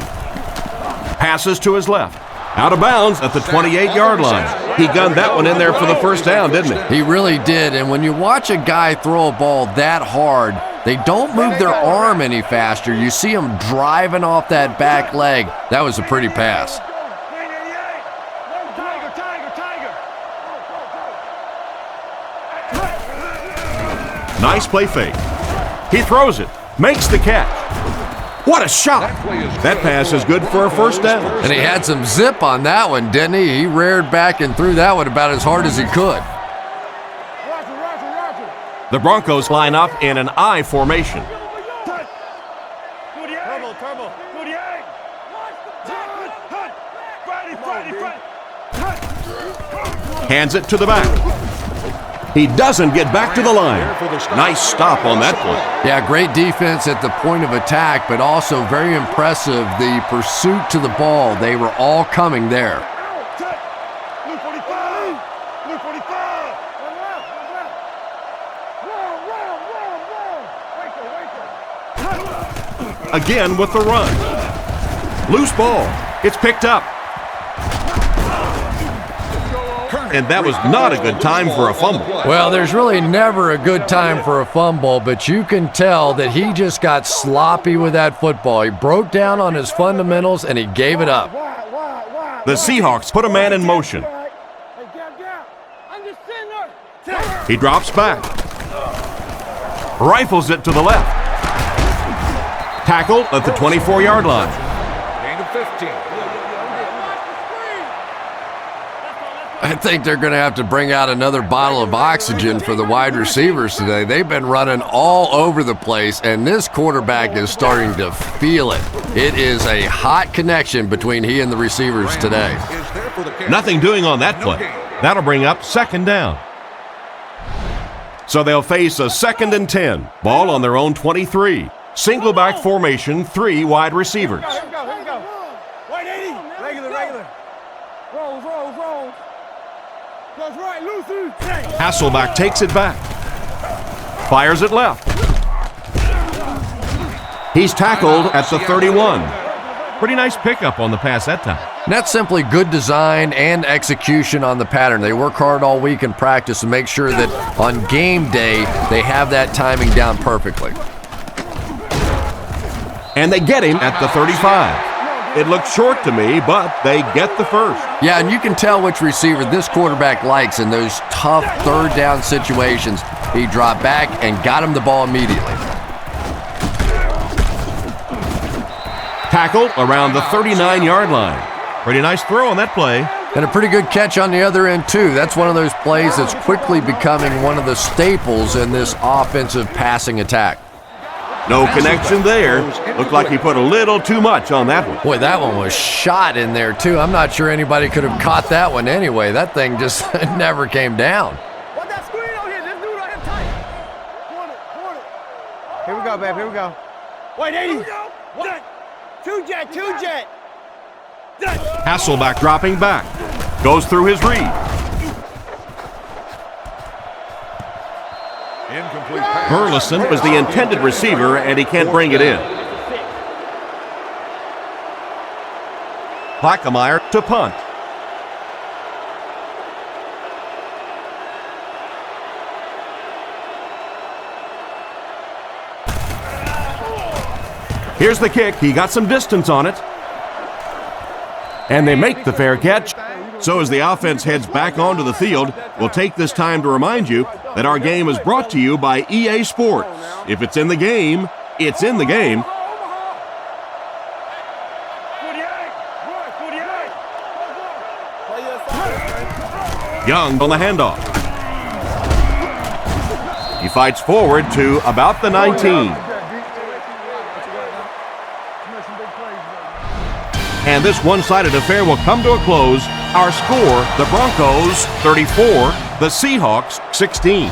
Passes to his left. Out of bounds at the 28-yard line. He gunned that one in there for the first down, didn't he? He really did, and when you watch a guy throw a ball that hard, they don't move their arm any faster. You see him driving off that back leg. That was a pretty pass. Nice play fake. He throws it, makes the catch. What a shot! That pass is good for a first down. And he had some zip on that one, didn't he? He reared back and threw that one about as hard as he could. The Broncos line up in an I formation. Hands it to the back. He doesn't get back to the line. Nice stop on that play. Yeah, great defense at the point of attack, but also very impressive the pursuit to the ball. They were all coming there. Again with the run. Loose ball. It's picked up. And that was not a good time for a fumble. Well, there's really never a good time for a fumble, but you can tell that he just got sloppy with that football. He broke down on his fundamentals, and he gave it up. The Seahawks put a man in motion. He drops back. Rifles it to the left. Tackled at the 24-yard line. Gain of 15. I think they're going to have to bring out another bottle of oxygen for the wide receivers today. They've been running all over the place, and this quarterback is starting to feel it. It is a hot connection between he and the receivers today. Nothing doing on that play. That'll bring up second down. So they'll face a 2nd and 10. Ball on their own 23. Single back formation, 3 wide receivers. Here we go. White 80. Regular. Rolls. That's right, Lucy. Hasselback takes it back. Fires it left. He's tackled at the 31. Pretty nice pickup on the pass that time. And that's simply good design and execution on the pattern. They work hard all week in practice to make sure that on game day they have that timing down perfectly. And they get him at the 35. It looked short to me, but they get the first. Yeah, and you can tell which receiver this quarterback likes in those tough third down situations. He dropped back and got him the ball immediately. Tackled around the 39-yard line. Pretty nice throw on that play. And a pretty good catch on the other end, too. That's one of those plays that's quickly becoming one of the staples in this offensive passing attack. No connection there. Looked like he put a little too much on that one. Boy, that one was shot in there, too. I'm not sure anybody could have caught that one anyway. That thing just never came down. What that screen over here? This dude right here tight. Here we go, babe. Here we go. White 80. What? Two jet. Hasselback dropping back. Goes through his read. Incomplete pass. Burleson was the intended receiver, and he can't bring it in. Plaquemire to punt. Here's the kick. He got some distance on it. And they make the fair catch. So as the offense heads back onto the field, we'll take this time to remind you that our game is brought to you by EA Sports. If it's in the game, it's in the game. Young on the handoff. He fights forward to about the 19. And this one-sided affair will come to a close. Our score, the Broncos 34, the Seahawks 16.